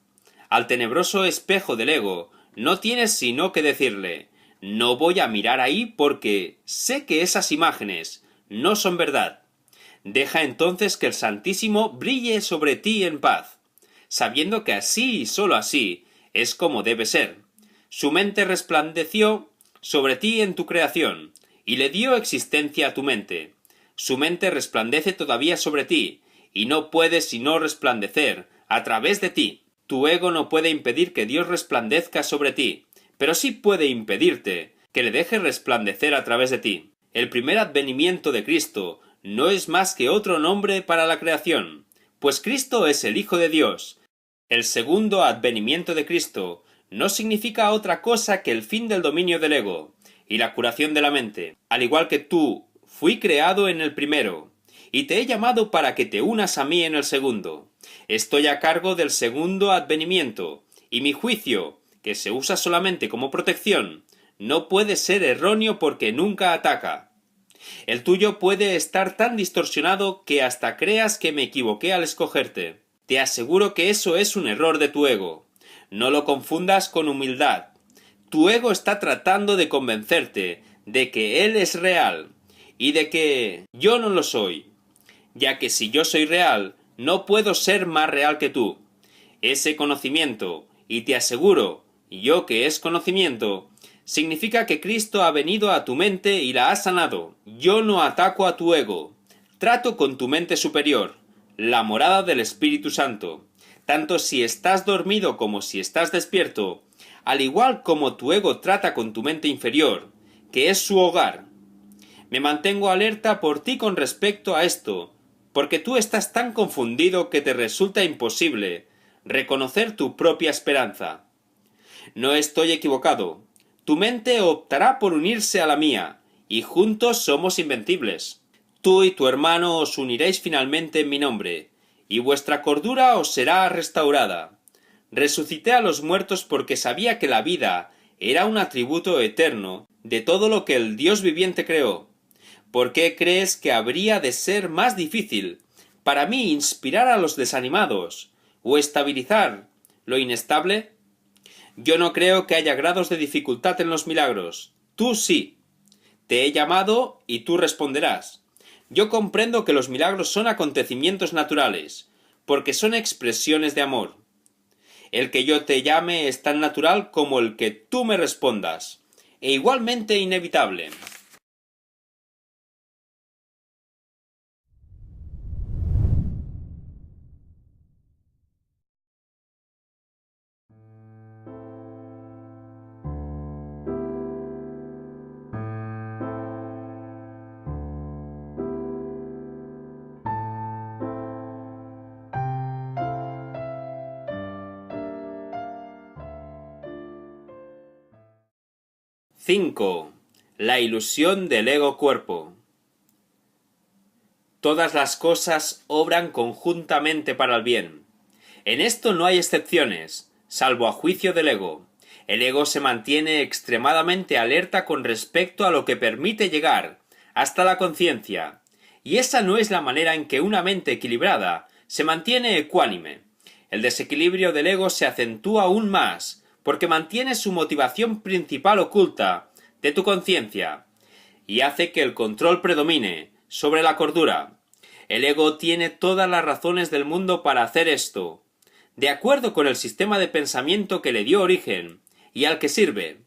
Al tenebroso espejo del ego, no tienes sino que decirle: no voy a mirar ahí porque sé que esas imágenes no son verdad. Deja entonces que el Santísimo brille sobre ti en paz, sabiendo que así y sólo así es como debe ser. Su mente resplandeció sobre ti en tu creación, y le dio existencia a tu mente. Su mente resplandece todavía sobre ti, y no puede sino resplandecer a través de ti. Tu ego no puede impedir que Dios resplandezca sobre ti, pero sí puede impedirte que le dejes resplandecer a través de ti. El primer advenimiento de Cristo no es más que otro nombre para la creación, pues Cristo es el Hijo de Dios. El segundo advenimiento de Cristo no significa otra cosa que el fin del dominio del ego y la curación de la mente. Al igual que tú, fui creado en el primero, y te he llamado para que te unas a mí en el segundo. Estoy a cargo del segundo advenimiento, y mi juicio, que se usa solamente como protección, no puede ser erróneo porque nunca ataca. El tuyo puede estar tan distorsionado que hasta creas que me equivoqué al escogerte. Te aseguro que eso es un error de tu ego. No lo confundas con humildad. Tu ego está tratando de convencerte de que él es real y de que yo no lo soy, ya que si yo soy real, no puedo ser más real que tú. Ese conocimiento, y te aseguro, yo que es conocimiento, significa que Cristo ha venido a tu mente y la ha sanado. Yo no ataco a tu ego. Trato con tu mente superior, la morada del Espíritu Santo. Tanto si estás dormido como si estás despierto, al igual como tu ego trata con tu mente inferior, que es su hogar. Me mantengo alerta por ti con respecto a esto, porque tú estás tan confundido que te resulta imposible reconocer tu propia esperanza. No estoy equivocado. Tu mente optará por unirse a la mía, y juntos somos invencibles. Tú y tu hermano os uniréis finalmente en mi nombre, y vuestra cordura os será restaurada. Resucité a los muertos porque sabía que la vida era un atributo eterno de todo lo que el Dios viviente creó. ¿Por qué crees que habría de ser más difícil para mí inspirar a los desanimados o estabilizar lo inestable? Yo no creo que haya grados de dificultad en los milagros. Tú sí. Te he llamado y tú responderás. Yo comprendo que los milagros son acontecimientos naturales, porque son expresiones de amor. El que yo te llame es tan natural como el que tú me respondas, e igualmente inevitable. ¡5! La ilusión del ego-cuerpo. Todas las cosas obran conjuntamente para el bien. En esto no hay excepciones, salvo a juicio del ego. El ego se mantiene extremadamente alerta con respecto a lo que permite llegar hasta la conciencia, y esa no es la manera en que una mente equilibrada se mantiene ecuánime. El desequilibrio del ego se acentúa aún más, porque mantiene su motivación principal oculta de tu conciencia, y hace que el control predomine sobre la cordura. El ego tiene todas las razones del mundo para hacer esto, de acuerdo con el sistema de pensamiento que le dio origen y al que sirve.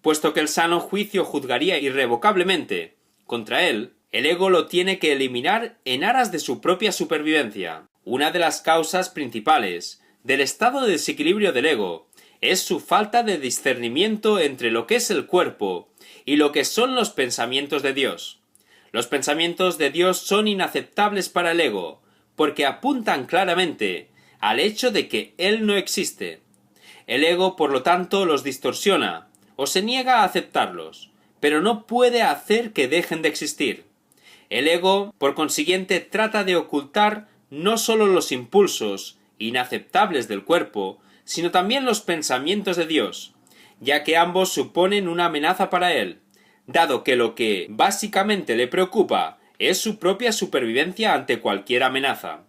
Puesto que el sano juicio juzgaría irrevocablemente contra él, el ego lo tiene que eliminar en aras de su propia supervivencia. Una de las causas principales del estado de desequilibrio del ego es su falta de discernimiento entre lo que es el cuerpo y lo que son los pensamientos de Dios. Los pensamientos de Dios son inaceptables para el ego, porque apuntan claramente al hecho de que Él no existe. El ego, por lo tanto, los distorsiona, o se niega a aceptarlos, pero no puede hacer que dejen de existir. El ego, por consiguiente, trata de ocultar no sólo los impulsos inaceptables del cuerpo, sino también los pensamientos de Dios, ya que ambos suponen una amenaza para él, dado que lo que básicamente le preocupa es su propia supervivencia ante cualquier amenaza.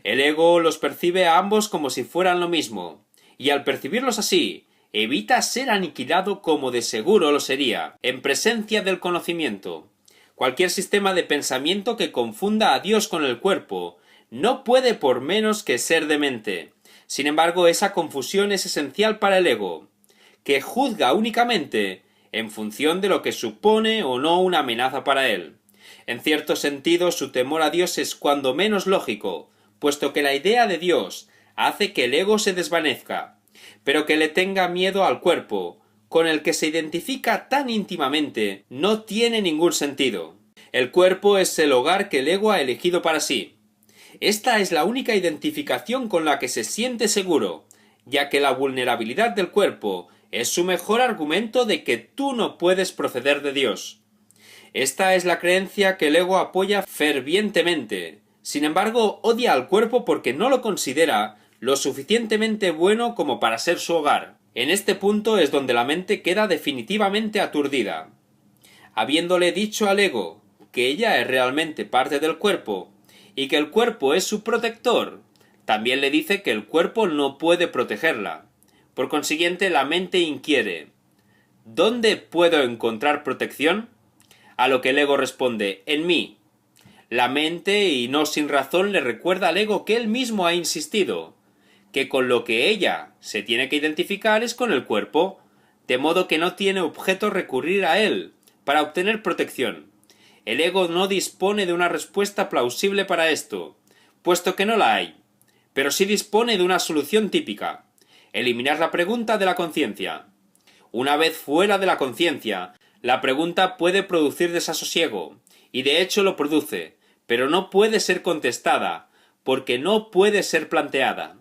El ego los percibe a ambos como si fueran lo mismo, y al percibirlos así, evita ser aniquilado como de seguro lo sería, en presencia del conocimiento. Cualquier sistema de pensamiento que confunda a Dios con el cuerpo no puede por menos que ser demente. Sin embargo, esa confusión es esencial para el ego, que juzga únicamente en función de lo que supone o no una amenaza para él. En cierto sentido, su temor a Dios es cuando menos lógico, puesto que la idea de Dios hace que el ego se desvanezca, pero que le tenga miedo al cuerpo, con el que se identifica tan íntimamente, no tiene ningún sentido. El cuerpo es el hogar que el ego ha elegido para sí. Esta es la única identificación con la que se siente seguro, ya que la vulnerabilidad del cuerpo es su mejor argumento de que tú no puedes proceder de Dios. Esta es la creencia que el ego apoya fervientemente. Sin embargo, odia al cuerpo porque no lo considera lo suficientemente bueno como para ser su hogar. En este punto es donde la mente queda definitivamente aturdida. Habiéndole dicho al ego que ella es realmente parte del cuerpo y que el cuerpo es su protector, también le dice que el cuerpo no puede protegerla. Por consiguiente, la mente inquiere: ¿dónde puedo encontrar protección? A lo que el ego responde: en mí. La mente, y no sin razón, le recuerda al ego que él mismo ha insistido, que con lo que ella se tiene que identificar es con el cuerpo, de modo que no tiene objeto recurrir a él para obtener protección. El ego no dispone de una respuesta plausible para esto, puesto que no la hay, pero sí dispone de una solución típica: eliminar la pregunta de la conciencia. Una vez fuera de la conciencia, la pregunta puede producir desasosiego, y de hecho lo produce, pero no puede ser contestada, porque no puede ser planteada.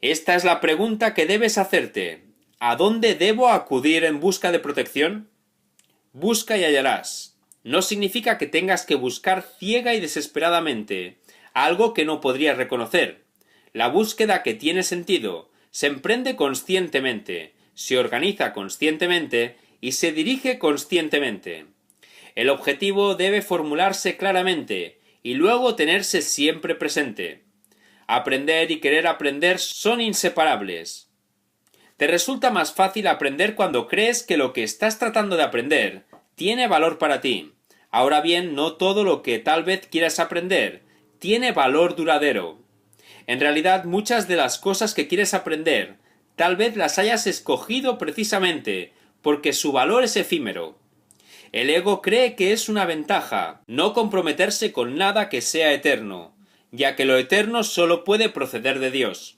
Esta es la pregunta que debes hacerte: ¿a dónde debo acudir en busca de protección? Busca y hallarás. No significa que tengas que buscar ciega y desesperadamente algo que no podrías reconocer. La búsqueda que tiene sentido se emprende conscientemente, se organiza conscientemente y se dirige conscientemente. El objetivo debe formularse claramente y luego tenerse siempre presente. Aprender y querer aprender son inseparables. Te resulta más fácil aprender cuando crees que lo que estás tratando de aprender tiene valor para ti. Ahora bien, no todo lo que tal vez quieras aprender tiene valor duradero. En realidad, muchas de las cosas que quieres aprender tal vez las hayas escogido precisamente porque su valor es efímero. El ego cree que es una ventaja no comprometerse con nada que sea eterno, ya que lo eterno solo puede proceder de Dios.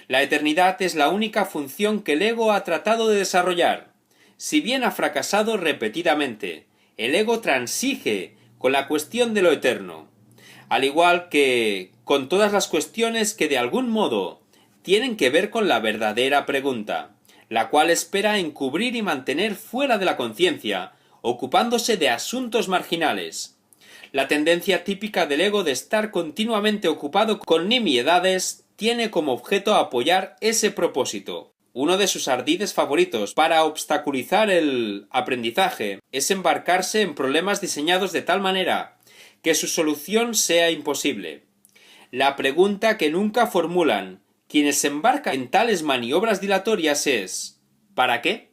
La eternidad es la única función que el ego ha tratado de desarrollar. Si bien ha fracasado repetidamente, el ego transige con la cuestión de lo eterno, al igual que con todas las cuestiones que de algún modo tienen que ver con la verdadera pregunta, la cual espera encubrir y mantener fuera de la conciencia, ocupándose de asuntos marginales. La tendencia típica del ego de estar continuamente ocupado con nimiedades tiene como objeto apoyar ese propósito. Uno de sus ardides favoritos para obstaculizar el aprendizaje es embarcarse en problemas diseñados de tal manera que su solución sea imposible. La pregunta que nunca formulan quienes se embarcan en tales maniobras dilatorias es ¿para qué?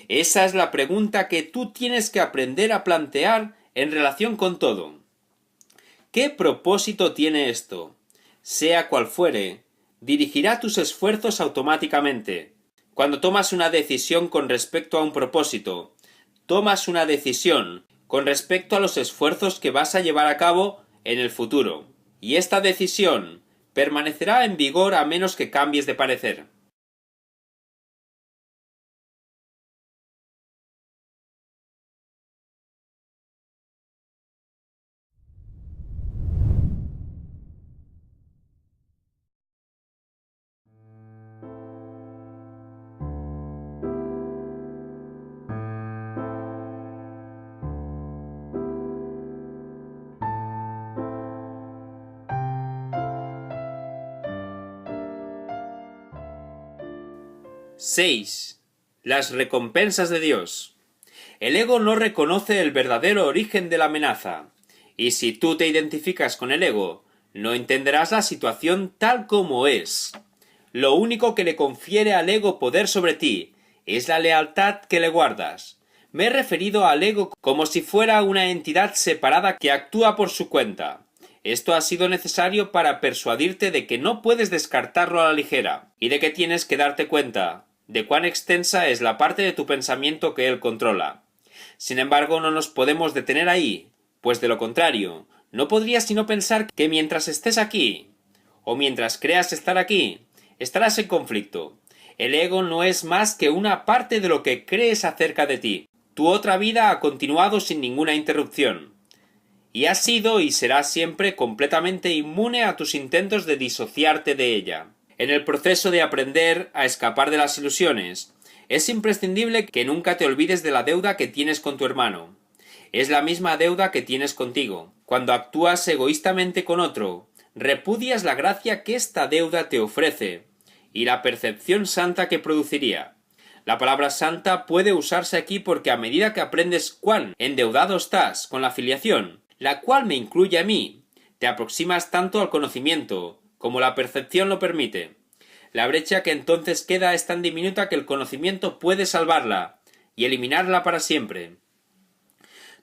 Esa es la pregunta que tú tienes que aprender a plantear en relación con todo. ¿Qué propósito tiene esto? Sea cual fuere, dirigirá tus esfuerzos automáticamente. Cuando tomas una decisión con respecto a un propósito, tomas una decisión con respecto a los esfuerzos que vas a llevar a cabo en el futuro. Y esta decisión permanecerá en vigor a menos que cambies de parecer. ¡6! Las recompensas de Dios. El ego no reconoce el verdadero origen de la amenaza, y si tú te identificas con el ego, no entenderás la situación tal como es. Lo único que le confiere al ego poder sobre ti es la lealtad que le guardas. Me he referido al ego como si fuera una entidad separada que actúa por su cuenta. Esto ha sido necesario para persuadirte de que no puedes descartarlo a la ligera, y de que tienes que darte cuenta de cuán extensa es la parte de tu pensamiento que él controla. Sin embargo, no nos podemos detener ahí, pues de lo contrario, no podrías sino pensar que mientras estés aquí, o mientras creas estar aquí, estarás en conflicto. El ego no es más que una parte de lo que crees acerca de ti. Tu otra vida ha continuado sin ninguna interrupción, y has sido y serás siempre completamente inmune a tus intentos de disociarte de ella. En el proceso de aprender a escapar de las ilusiones, es imprescindible que nunca te olvides de la deuda que tienes con tu hermano. Es la misma deuda que tienes contigo. Cuando actúas egoístamente con otro, repudias la gracia que esta deuda te ofrece y la percepción santa que produciría. La palabra santa puede usarse aquí porque a medida que aprendes cuán endeudado estás con la filiación, la cual me incluye a mí, te aproximas tanto al conocimiento como la percepción lo permite. La brecha que entonces queda es tan diminuta que el conocimiento puede salvarla y eliminarla para siempre.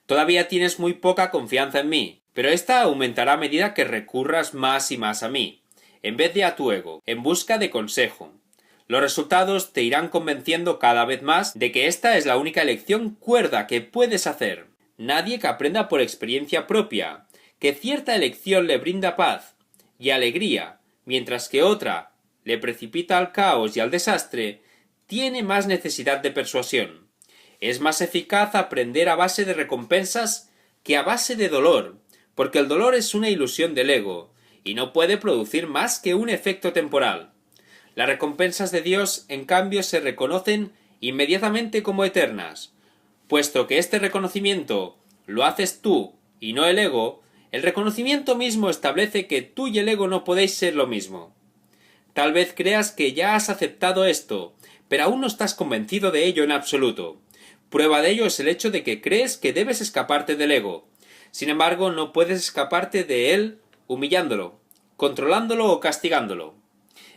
Todavía tienes muy poca confianza en mí, pero esta aumentará a medida que recurras más y más a mí, en vez de a tu ego, en busca de consejo. Los resultados te irán convenciendo cada vez más de que esta es la única elección cuerda que puedes hacer. Nadie que aprenda por experiencia propia que cierta elección le brinda paz y alegría, mientras que otra le precipita al caos y al desastre, tiene más necesidad de persuasión. Es más eficaz aprender a base de recompensas que a base de dolor, porque el dolor es una ilusión del ego, y no puede producir más que un efecto temporal. Las recompensas de Dios, en cambio, se reconocen inmediatamente como eternas. Puesto que este reconocimiento lo haces tú y no el ego, el reconocimiento mismo establece que tú y el ego no podéis ser lo mismo. Tal vez creas que ya has aceptado esto, pero aún no estás convencido de ello en absoluto. Prueba de ello es el hecho de que crees que debes escaparte del ego. Sin embargo, no puedes escaparte de él humillándolo, controlándolo o castigándolo.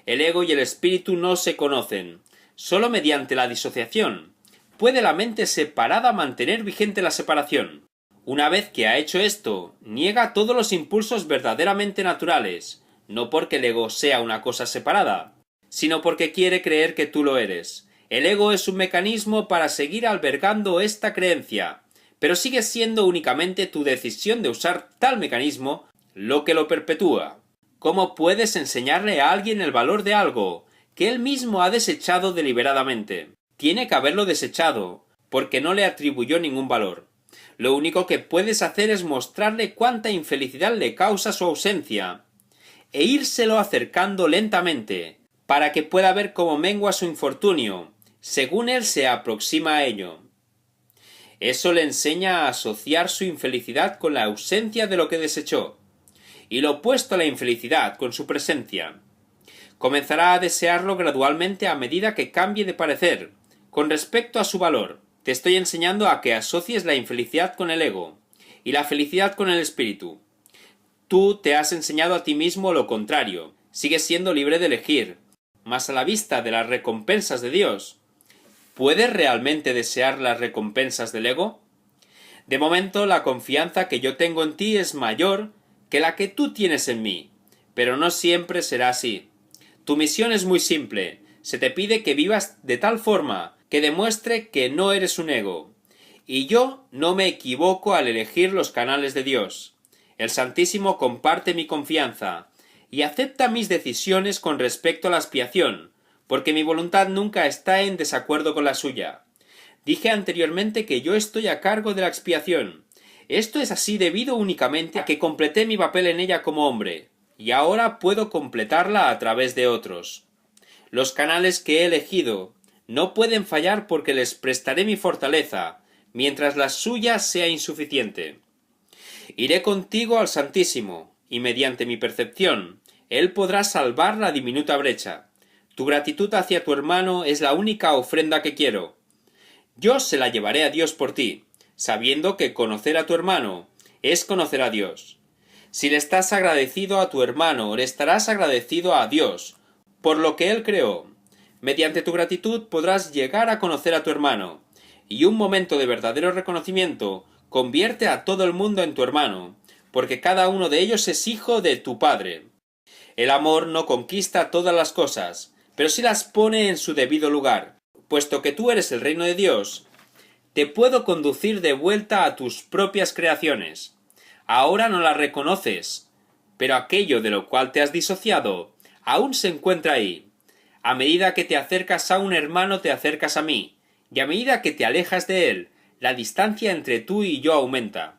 El ego y el espíritu no se conocen. Solo mediante la disociación puede la mente separada mantener vigente la separación. Una vez que ha hecho esto, niega todos los impulsos verdaderamente naturales, no porque el ego sea una cosa separada, sino porque quiere creer que tú lo eres. El ego es un mecanismo para seguir albergando esta creencia, pero sigue siendo únicamente tu decisión de usar tal mecanismo lo que lo perpetúa. ¿Cómo puedes enseñarle a alguien el valor de algo que él mismo ha desechado deliberadamente? Tiene que haberlo desechado, porque no le atribuyó ningún valor. Lo único que puedes hacer es mostrarle cuánta infelicidad le causa su ausencia, e írselo acercando lentamente, para que pueda ver cómo mengua su infortunio, según él se aproxima a ello. Eso le enseña a asociar su infelicidad con la ausencia de lo que desechó, y lo opuesto a la infelicidad con su presencia. Comenzará a desearlo gradualmente a medida que cambie de parecer con respecto a su valor. Te estoy enseñando a que asocies la infelicidad con el ego y la felicidad con el espíritu. Tú te has enseñado a ti mismo lo contrario. Sigues siendo libre de elegir, mas a la vista de las recompensas de Dios, ¿puedes realmente desear las recompensas del ego? De momento, la confianza que yo tengo en ti es mayor que la que tú tienes en mí, pero no siempre será así. Tu misión es muy simple. Se te pide que vivas de tal forma que demuestre que no eres un ego. Y yo no me equivoco al elegir los canales de Dios. El Santísimo comparte mi confianza y acepta mis decisiones con respecto a la expiación, porque mi voluntad nunca está en desacuerdo con la suya. Dije anteriormente que yo estoy a cargo de la expiación. Esto es así debido únicamente a que completé mi papel en ella como hombre, y ahora puedo completarla a través de otros. Los canales que he elegido no pueden fallar porque les prestaré mi fortaleza, mientras la suya sea insuficiente. Iré contigo al Santísimo, y mediante mi percepción, él podrá salvar la diminuta brecha. Tu gratitud hacia tu hermano es la única ofrenda que quiero. Yo se la llevaré a Dios por ti, sabiendo que conocer a tu hermano es conocer a Dios. Si le estás agradecido a tu hermano, le estarás agradecido a Dios, por lo que él creó. Mediante tu gratitud podrás llegar a conocer a tu hermano, y un momento de verdadero reconocimiento convierte a todo el mundo en tu hermano, porque cada uno de ellos es hijo de tu Padre. El amor no conquista todas las cosas, pero sí las pone en su debido lugar. Puesto que tú eres el reino de Dios, te puedo conducir de vuelta a tus propias creaciones. Ahora no las reconoces, pero aquello de lo cual te has disociado aún se encuentra ahí. A medida que te acercas a un hermano te acercas a mí, y a medida que te alejas de él, la distancia entre tú y yo aumenta.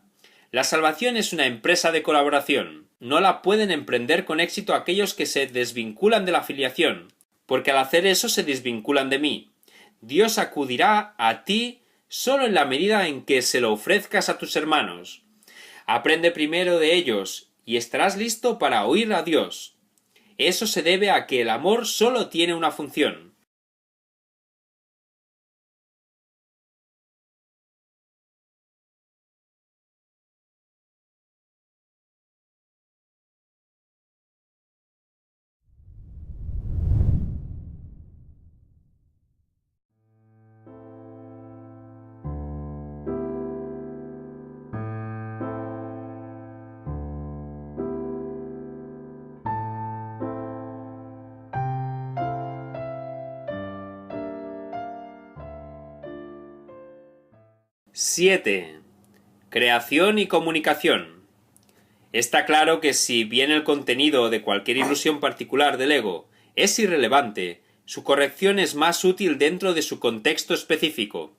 La salvación es una empresa de colaboración. No la pueden emprender con éxito aquellos que se desvinculan de la filiación, porque al hacer eso se desvinculan de mí. Dios acudirá a ti solo en la medida en que se lo ofrezcas a tus hermanos. Aprende primero de ellos y estarás listo para oír a Dios. Eso se debe a que el amor solo tiene una función. ¡7! Creación y comunicación. Está claro que si bien el contenido de cualquier ilusión particular del ego es irrelevante, su corrección es más útil dentro de su contexto específico.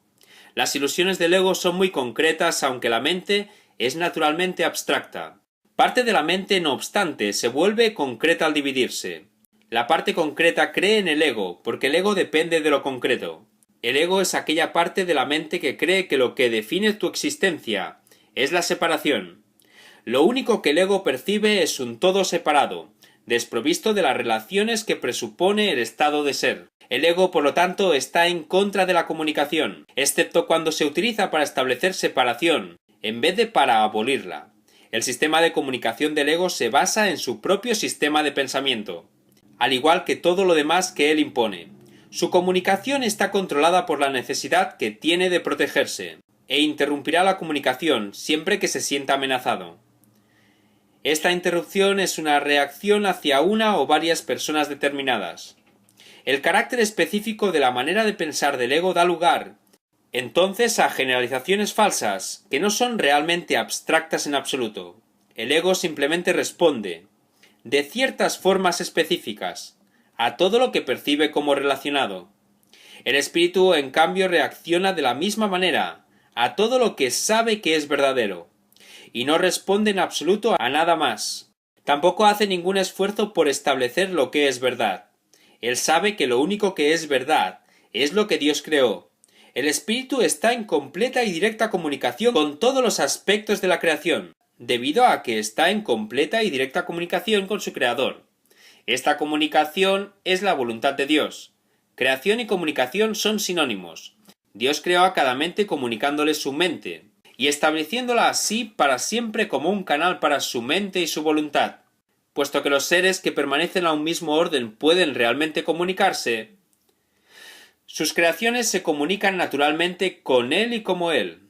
Las ilusiones del ego son muy concretas, aunque la mente es naturalmente abstracta. Parte de la mente, no obstante, se vuelve concreta al dividirse. La parte concreta cree en el ego, porque el ego depende de lo concreto. El ego es aquella parte de la mente que cree que lo que define tu existencia es la separación. Lo único que el ego percibe es un todo separado, desprovisto de las relaciones que presupone el estado de ser. El ego, por lo tanto, está en contra de la comunicación, excepto cuando se utiliza para establecer separación, en vez de para abolirla. El sistema de comunicación del ego se basa en su propio sistema de pensamiento, al igual que todo lo demás que él impone. Su comunicación está controlada por la necesidad que tiene de protegerse, e interrumpirá la comunicación siempre que se sienta amenazado. Esta interrupción es una reacción hacia una o varias personas determinadas. El carácter específico de la manera de pensar del ego da lugar, entonces, a generalizaciones falsas, que no son realmente abstractas en absoluto. El ego simplemente responde, de ciertas formas específicas, a todo lo que percibe como relacionado. El espíritu, en cambio, reacciona de la misma manera a todo lo que sabe que es verdadero, y no responde en absoluto a nada más. Tampoco hace ningún esfuerzo por establecer lo que es verdad. Él sabe que lo único que es verdad es lo que Dios creó. El espíritu está en completa y directa comunicación con todos los aspectos de la creación, debido a que está en completa y directa comunicación con su creador. Esta comunicación es la voluntad de Dios. Creación y comunicación son sinónimos. Dios creó a cada mente comunicándole su mente, y estableciéndola así para siempre como un canal para su mente y su voluntad. Puesto que los seres que permanecen a un mismo orden pueden realmente comunicarse, sus creaciones se comunican naturalmente con él y como él.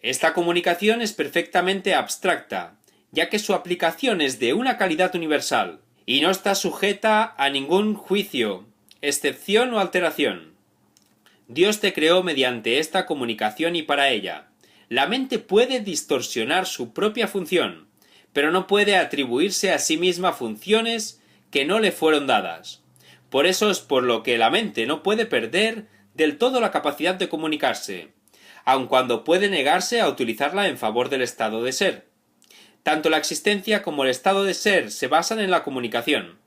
Esta comunicación es perfectamente abstracta, ya que su aplicación es de una calidad universal, y no está sujeta a ningún juicio, excepción o alteración. Dios te creó mediante esta comunicación y para ella. La mente puede distorsionar su propia función, pero no puede atribuirse a sí misma funciones que no le fueron dadas. Por eso es por lo que la mente no puede perder del todo la capacidad de comunicarse, aun cuando puede negarse a utilizarla en favor del estado de ser. Tanto la existencia como el estado de ser se basan en la comunicación.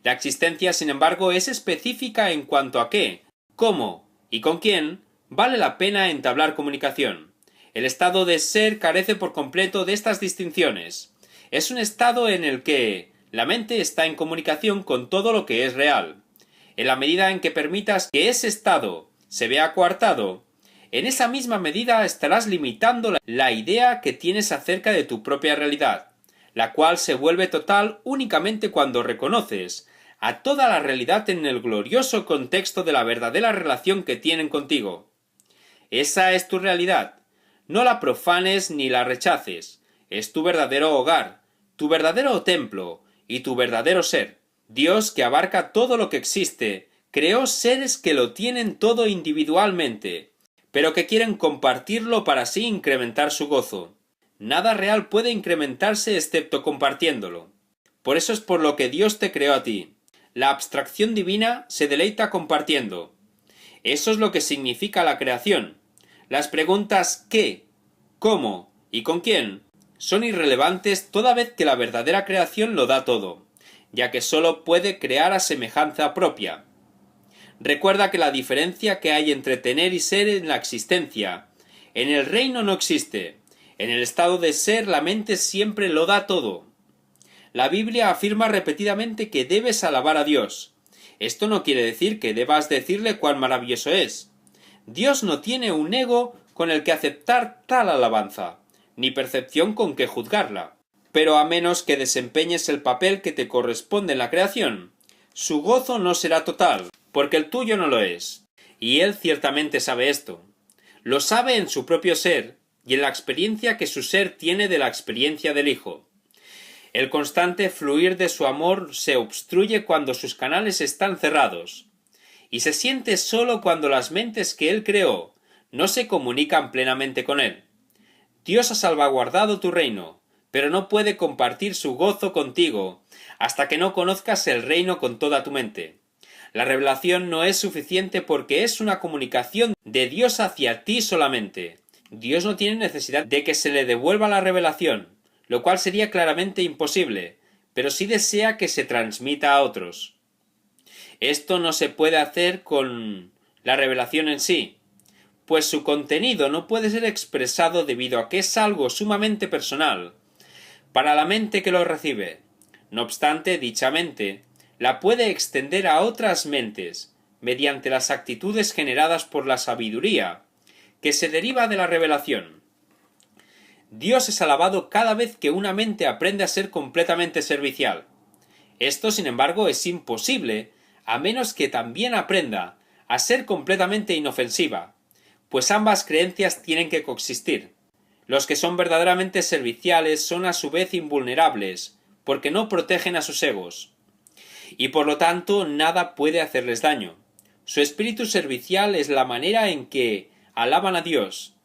La existencia, sin embargo, es específica en cuanto a qué, cómo y con quién vale la pena entablar comunicación. El estado de ser carece por completo de estas distinciones. Es un estado en el que la mente está en comunicación con todo lo que es real. En la medida en que permitas que ese estado se vea coartado, en esa misma medida estarás limitando la idea que tienes acerca de tu propia realidad, la cual se vuelve total únicamente cuando reconoces a toda la realidad en el glorioso contexto de la verdadera relación que tienen contigo. Esa es tu realidad. No la profanes ni la rechaces. Es tu verdadero hogar, tu verdadero templo y tu verdadero ser. Dios, que abarca todo lo que existe, creó seres que lo tienen todo individualmente, pero que quieren compartirlo para así incrementar su gozo. Nada real puede incrementarse excepto compartiéndolo. Por eso es por lo que Dios te creó a ti. La abstracción divina se deleita compartiendo. Eso es lo que significa la creación. Las preguntas ¿qué?, ¿cómo? ¿y con quién? Son irrelevantes toda vez que la verdadera creación lo da todo, ya que sólo puede crear a semejanza propia. Recuerda que la diferencia que hay entre tener y ser en la existencia, en el reino no existe. En el estado de ser la mente siempre lo da todo. La Biblia afirma repetidamente que debes alabar a Dios. Esto no quiere decir que debas decirle cuán maravilloso es. Dios no tiene un ego con el que aceptar tal alabanza, ni percepción con que juzgarla. Pero a menos que desempeñes el papel que te corresponde en la creación, su gozo no será total, porque el tuyo no lo es. Y Él ciertamente sabe esto. Lo sabe en su propio ser y en la experiencia que su ser tiene de la experiencia del Hijo. El constante fluir de su amor se obstruye cuando sus canales están cerrados, y se siente solo cuando las mentes que Él creó no se comunican plenamente con Él. Dios ha salvaguardado tu reino, pero no puede compartir su gozo contigo hasta que no conozcas el reino con toda tu mente. La revelación no es suficiente porque es una comunicación de Dios hacia ti solamente. Dios no tiene necesidad de que se le devuelva la revelación, lo cual sería claramente imposible, pero sí desea que se transmita a otros. Esto no se puede hacer con la revelación en sí, pues su contenido no puede ser expresado debido a que es algo sumamente personal para la mente que lo recibe. No obstante, dicha mente la puede extender a otras mentes mediante las actitudes generadas por la sabiduría que se deriva de la revelación. Dios es alabado cada vez que una mente aprende a ser completamente servicial. Esto, sin embargo, es imposible a menos que también aprenda a ser completamente inofensiva, pues ambas creencias tienen que coexistir. Los que son verdaderamente serviciales son a su vez invulnerables, porque no protegen a sus egos, y por lo tanto nada puede hacerles daño. Su espíritu servicial es la manera en que alaban a Dios,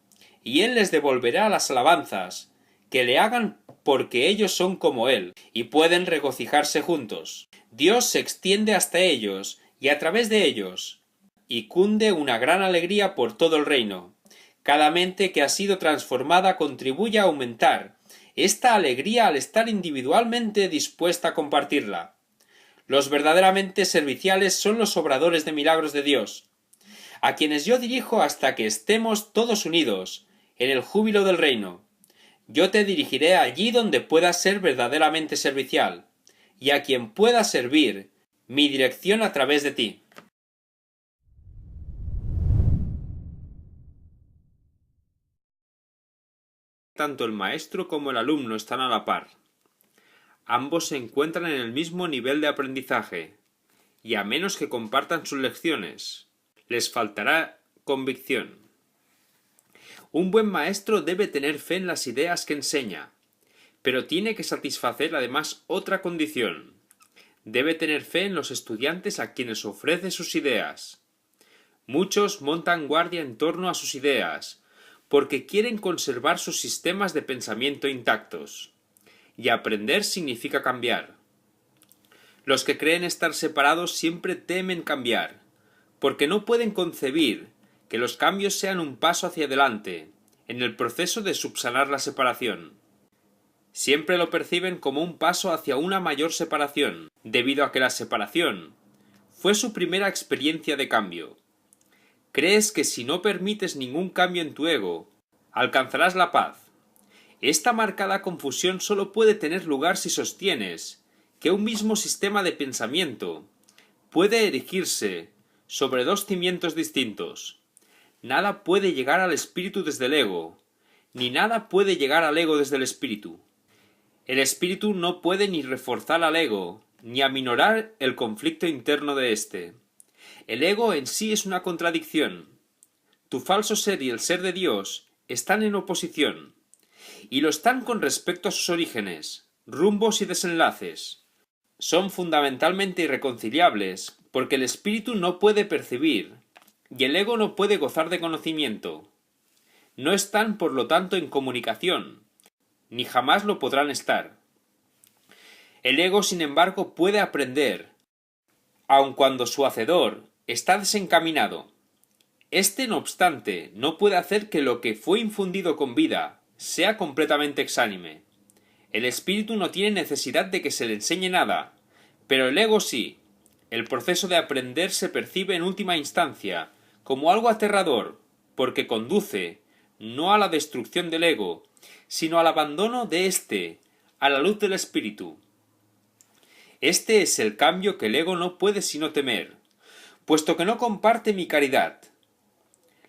y Él les devolverá las alabanzas que le hagan porque ellos son como Él, y pueden regocijarse juntos. Dios se extiende hasta ellos, y a través de ellos, y cunde una gran alegría por todo el reino. Cada mente que ha sido transformada contribuye a aumentar esta alegría al estar individualmente dispuesta a compartirla. Los verdaderamente serviciales son los obradores de milagros de Dios. a quienes yo dirijo hasta que estemos todos unidos en el júbilo del reino. Yo te dirigiré allí donde puedas ser verdaderamente servicial, y a quien pueda servir mi dirección a través de ti. Tanto el maestro como el alumno están a la par. Ambos se encuentran en el mismo nivel de aprendizaje, y a menos que compartan sus lecciones, les faltará convicción. Un buen maestro debe tener fe en las ideas que enseña, pero tiene que satisfacer además otra condición. Debe tener fe en los estudiantes a quienes ofrece sus ideas. Muchos montan guardia en torno a sus ideas, porque quieren conservar sus sistemas de pensamiento intactos. Y aprender significa cambiar. Los que creen estar separados siempre temen cambiar, porque no pueden concebir que los cambios sean un paso hacia adelante, en el proceso de subsanar la separación. Siempre lo perciben como un paso hacia una mayor separación, debido a que la separación fue su primera experiencia de cambio. Crees que si no permites ningún cambio en tu ego, alcanzarás la paz. Esta marcada confusión solo puede tener lugar si sostienes que un mismo sistema de pensamiento puede erigirse sobre dos cimientos distintos. Nada puede llegar al espíritu desde el ego, ni nada puede llegar al ego desde el espíritu. El espíritu no puede ni reforzar al ego, ni aminorar el conflicto interno de éste. El ego en sí es una contradicción. Tu falso ser y el ser de Dios están en oposición, y lo están con respecto a sus orígenes, rumbos y desenlaces. Son fundamentalmente irreconciliables, porque el espíritu no puede percibir, y el ego no puede gozar de conocimiento. No están, por lo tanto, en comunicación, ni jamás lo podrán estar. El ego, sin embargo, puede aprender, aun cuando su hacedor está desencaminado. Este, no obstante, no puede hacer que lo que fue infundido con vida sea completamente exánime. El espíritu no tiene necesidad de que se le enseñe nada, pero el ego sí. El proceso de aprender se percibe en última instancia como algo aterrador, porque conduce no a la destrucción del ego, sino al abandono de éste, a la luz del espíritu. Este es el cambio que el ego no puede sino temer, puesto que no comparte mi caridad.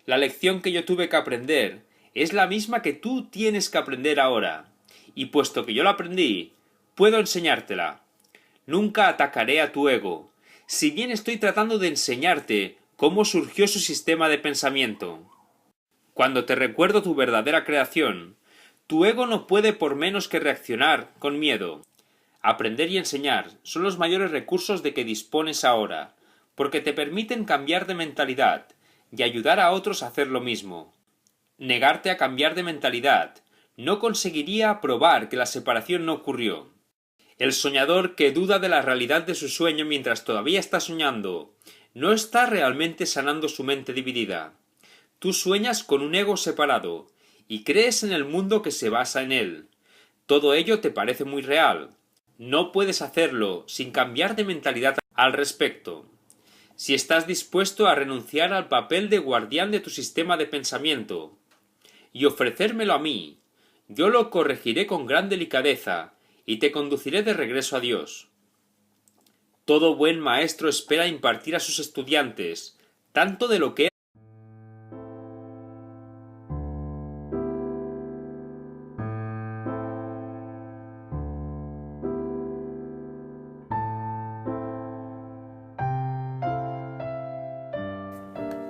La lección que yo tuve que aprender es la misma que tú tienes que aprender ahora, y puesto que yo la aprendí, puedo enseñártela. Nunca atacaré a tu ego, si bien estoy tratando de enseñarte cómo surgió su sistema de pensamiento. Cuando te recuerdo tu verdadera creación, tu ego no puede por menos que reaccionar con miedo. Aprender y enseñar son los mayores recursos de que dispones ahora, porque te permiten cambiar de mentalidad y ayudar a otros a hacer lo mismo. Negarte a cambiar de mentalidad no conseguiría probar que la separación no ocurrió. El soñador que duda de la realidad de su sueño mientras todavía está soñando, no está realmente sanando su mente dividida. Tú sueñas con un ego separado, y crees en el mundo que se basa en él. Todo ello te parece muy real. No puedes hacerlo sin cambiar de mentalidad al respecto. Si estás dispuesto a renunciar al papel de guardián de tu sistema de pensamiento, y ofrecérmelo a mí, yo lo corregiré con gran delicadeza, y te conduciré de regreso a Dios. Todo buen maestro espera impartir a sus estudiantes tanto de lo que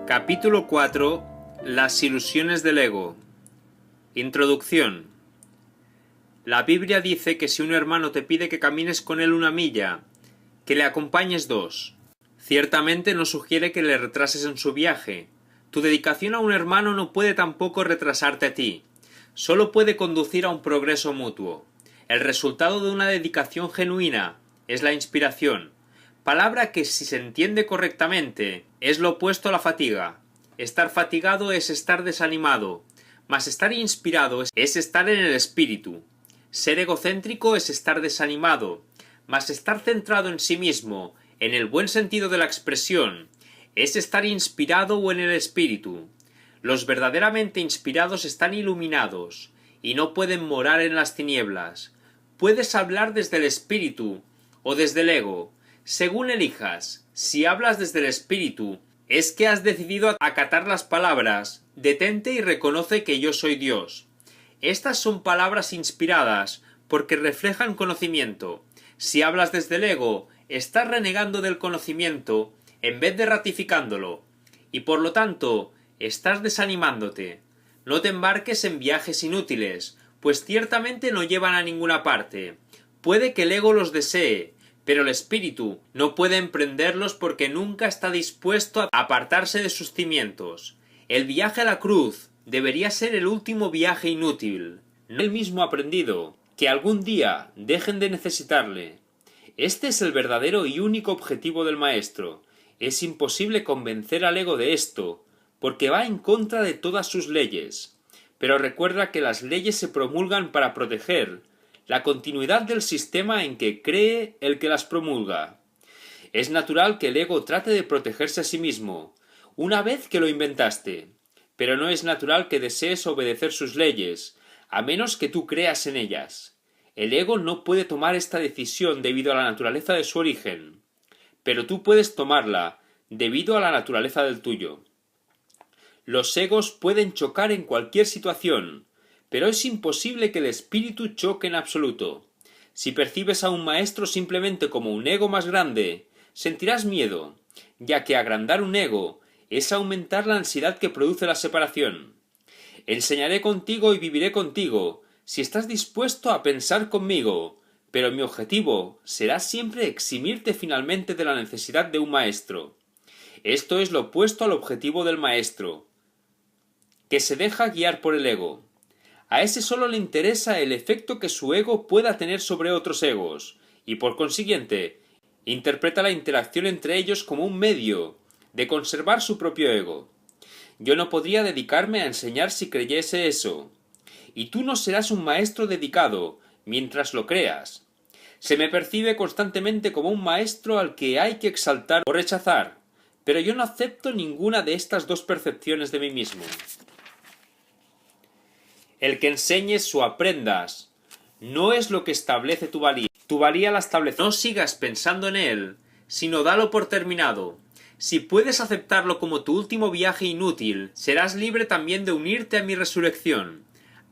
Capítulo 4. Las ilusiones del ego. Introducción. La Biblia dice que si un hermano te pide que camines con él 1 milla, que le acompañes 2. Ciertamente no sugiere que le retrases en su viaje. Tu dedicación a un hermano no puede tampoco retrasarte a ti. Solo puede conducir a un progreso mutuo. El resultado de una dedicación genuina es la inspiración, palabra que, si se entiende correctamente, es lo opuesto a la fatiga. Estar fatigado es estar desanimado, mas estar inspirado es estar en el espíritu. Ser egocéntrico es estar desanimado, mas estar centrado en sí mismo, en el buen sentido de la expresión, es estar inspirado o en el espíritu. Los verdaderamente inspirados están iluminados y no pueden morar en las tinieblas. Puedes hablar desde el espíritu o desde el ego, según elijas. Si hablas desde el espíritu, es que has decidido acatar las palabras: detente y reconoce que yo soy Dios. Estas son palabras inspiradas porque reflejan conocimiento. Si hablas desde el ego, estás renegando del conocimiento en vez de ratificándolo, y por lo tanto estás desanimándote. No te embarques en viajes inútiles, pues ciertamente no llevan a ninguna parte. Puede que el ego los desee, pero el espíritu no puede emprenderlos porque nunca está dispuesto a apartarse de sus cimientos. El viaje a la cruz debería ser el último viaje inútil, no el mismo aprendido, que algún día dejen de necesitarle. Este es el verdadero y único objetivo del maestro. Es imposible convencer al ego de esto, porque va en contra de todas sus leyes. Pero recuerda que las leyes se promulgan para proteger la continuidad del sistema en que cree el que las promulga. Es natural que el ego trate de protegerse a sí mismo, una vez que lo inventaste, pero no es natural que desees obedecer sus leyes, a menos que tú creas en ellas. El ego no puede tomar esta decisión debido a la naturaleza de su origen, pero tú puedes tomarla debido a la naturaleza del tuyo. Los egos pueden chocar en cualquier situación, pero es imposible que el espíritu choque en absoluto. Si percibes a un maestro simplemente como un ego más grande, sentirás miedo, ya que agrandar un ego es aumentar la ansiedad que produce la separación. Enseñaré contigo y viviré contigo, si estás dispuesto a pensar conmigo, pero mi objetivo será siempre eximirte finalmente de la necesidad de un maestro. Esto es lo opuesto al objetivo del maestro, que se deja guiar por el ego. A ese solo le interesa el efecto que su ego pueda tener sobre otros egos, y por consiguiente, interpreta la interacción entre ellos como un medio de conservar su propio ego. Yo no podría dedicarme a enseñar si creyese eso, y tú no serás un maestro dedicado mientras lo creas. Se me percibe constantemente como un maestro al que hay que exaltar o rechazar, pero yo no acepto ninguna de estas dos percepciones de mí mismo. El que enseñes o aprendas no es lo que establece tu valía. Tu valía la establece. No sigas pensando en él, sino dalo por terminado. Si puedes aceptarlo como tu último viaje inútil, serás libre también de unirte a mi resurrección.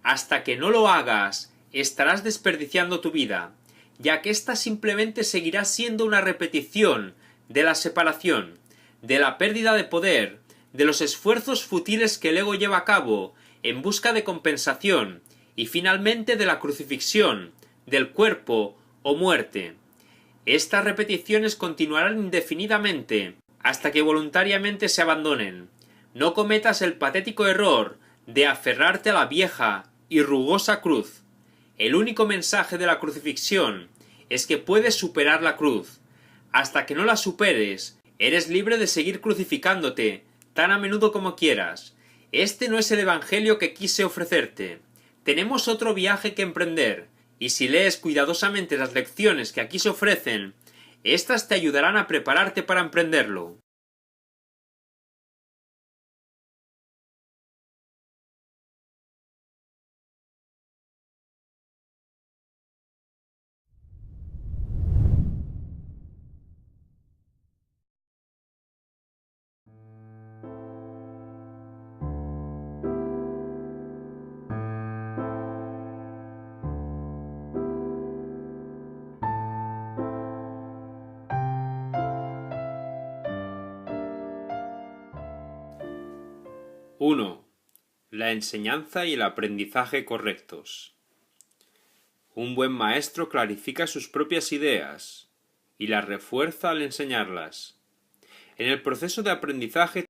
Hasta que no lo hagas, estarás desperdiciando tu vida, ya que ésta simplemente seguirá siendo una repetición de la separación, de la pérdida de poder, de los esfuerzos futiles que el ego lleva a cabo en busca de compensación, y finalmente de la crucifixión, del cuerpo o muerte. Estas repeticiones continuarán indefinidamente, hasta que voluntariamente se abandonen. No cometas el patético error de aferrarte a la vieja y rugosa cruz. El único mensaje de la crucifixión es que puedes superar la cruz. Hasta que no la superes, eres libre de seguir crucificándote tan a menudo como quieras. Este no es el evangelio que quise ofrecerte. Tenemos otro viaje que emprender, y si lees cuidadosamente las lecciones que aquí se ofrecen, éstas te ayudarán a prepararte para emprenderlo. ¡1! La enseñanza y el aprendizaje correctos. Un buen maestro clarifica sus propias ideas y las refuerza al enseñarlas. En el proceso de aprendizaje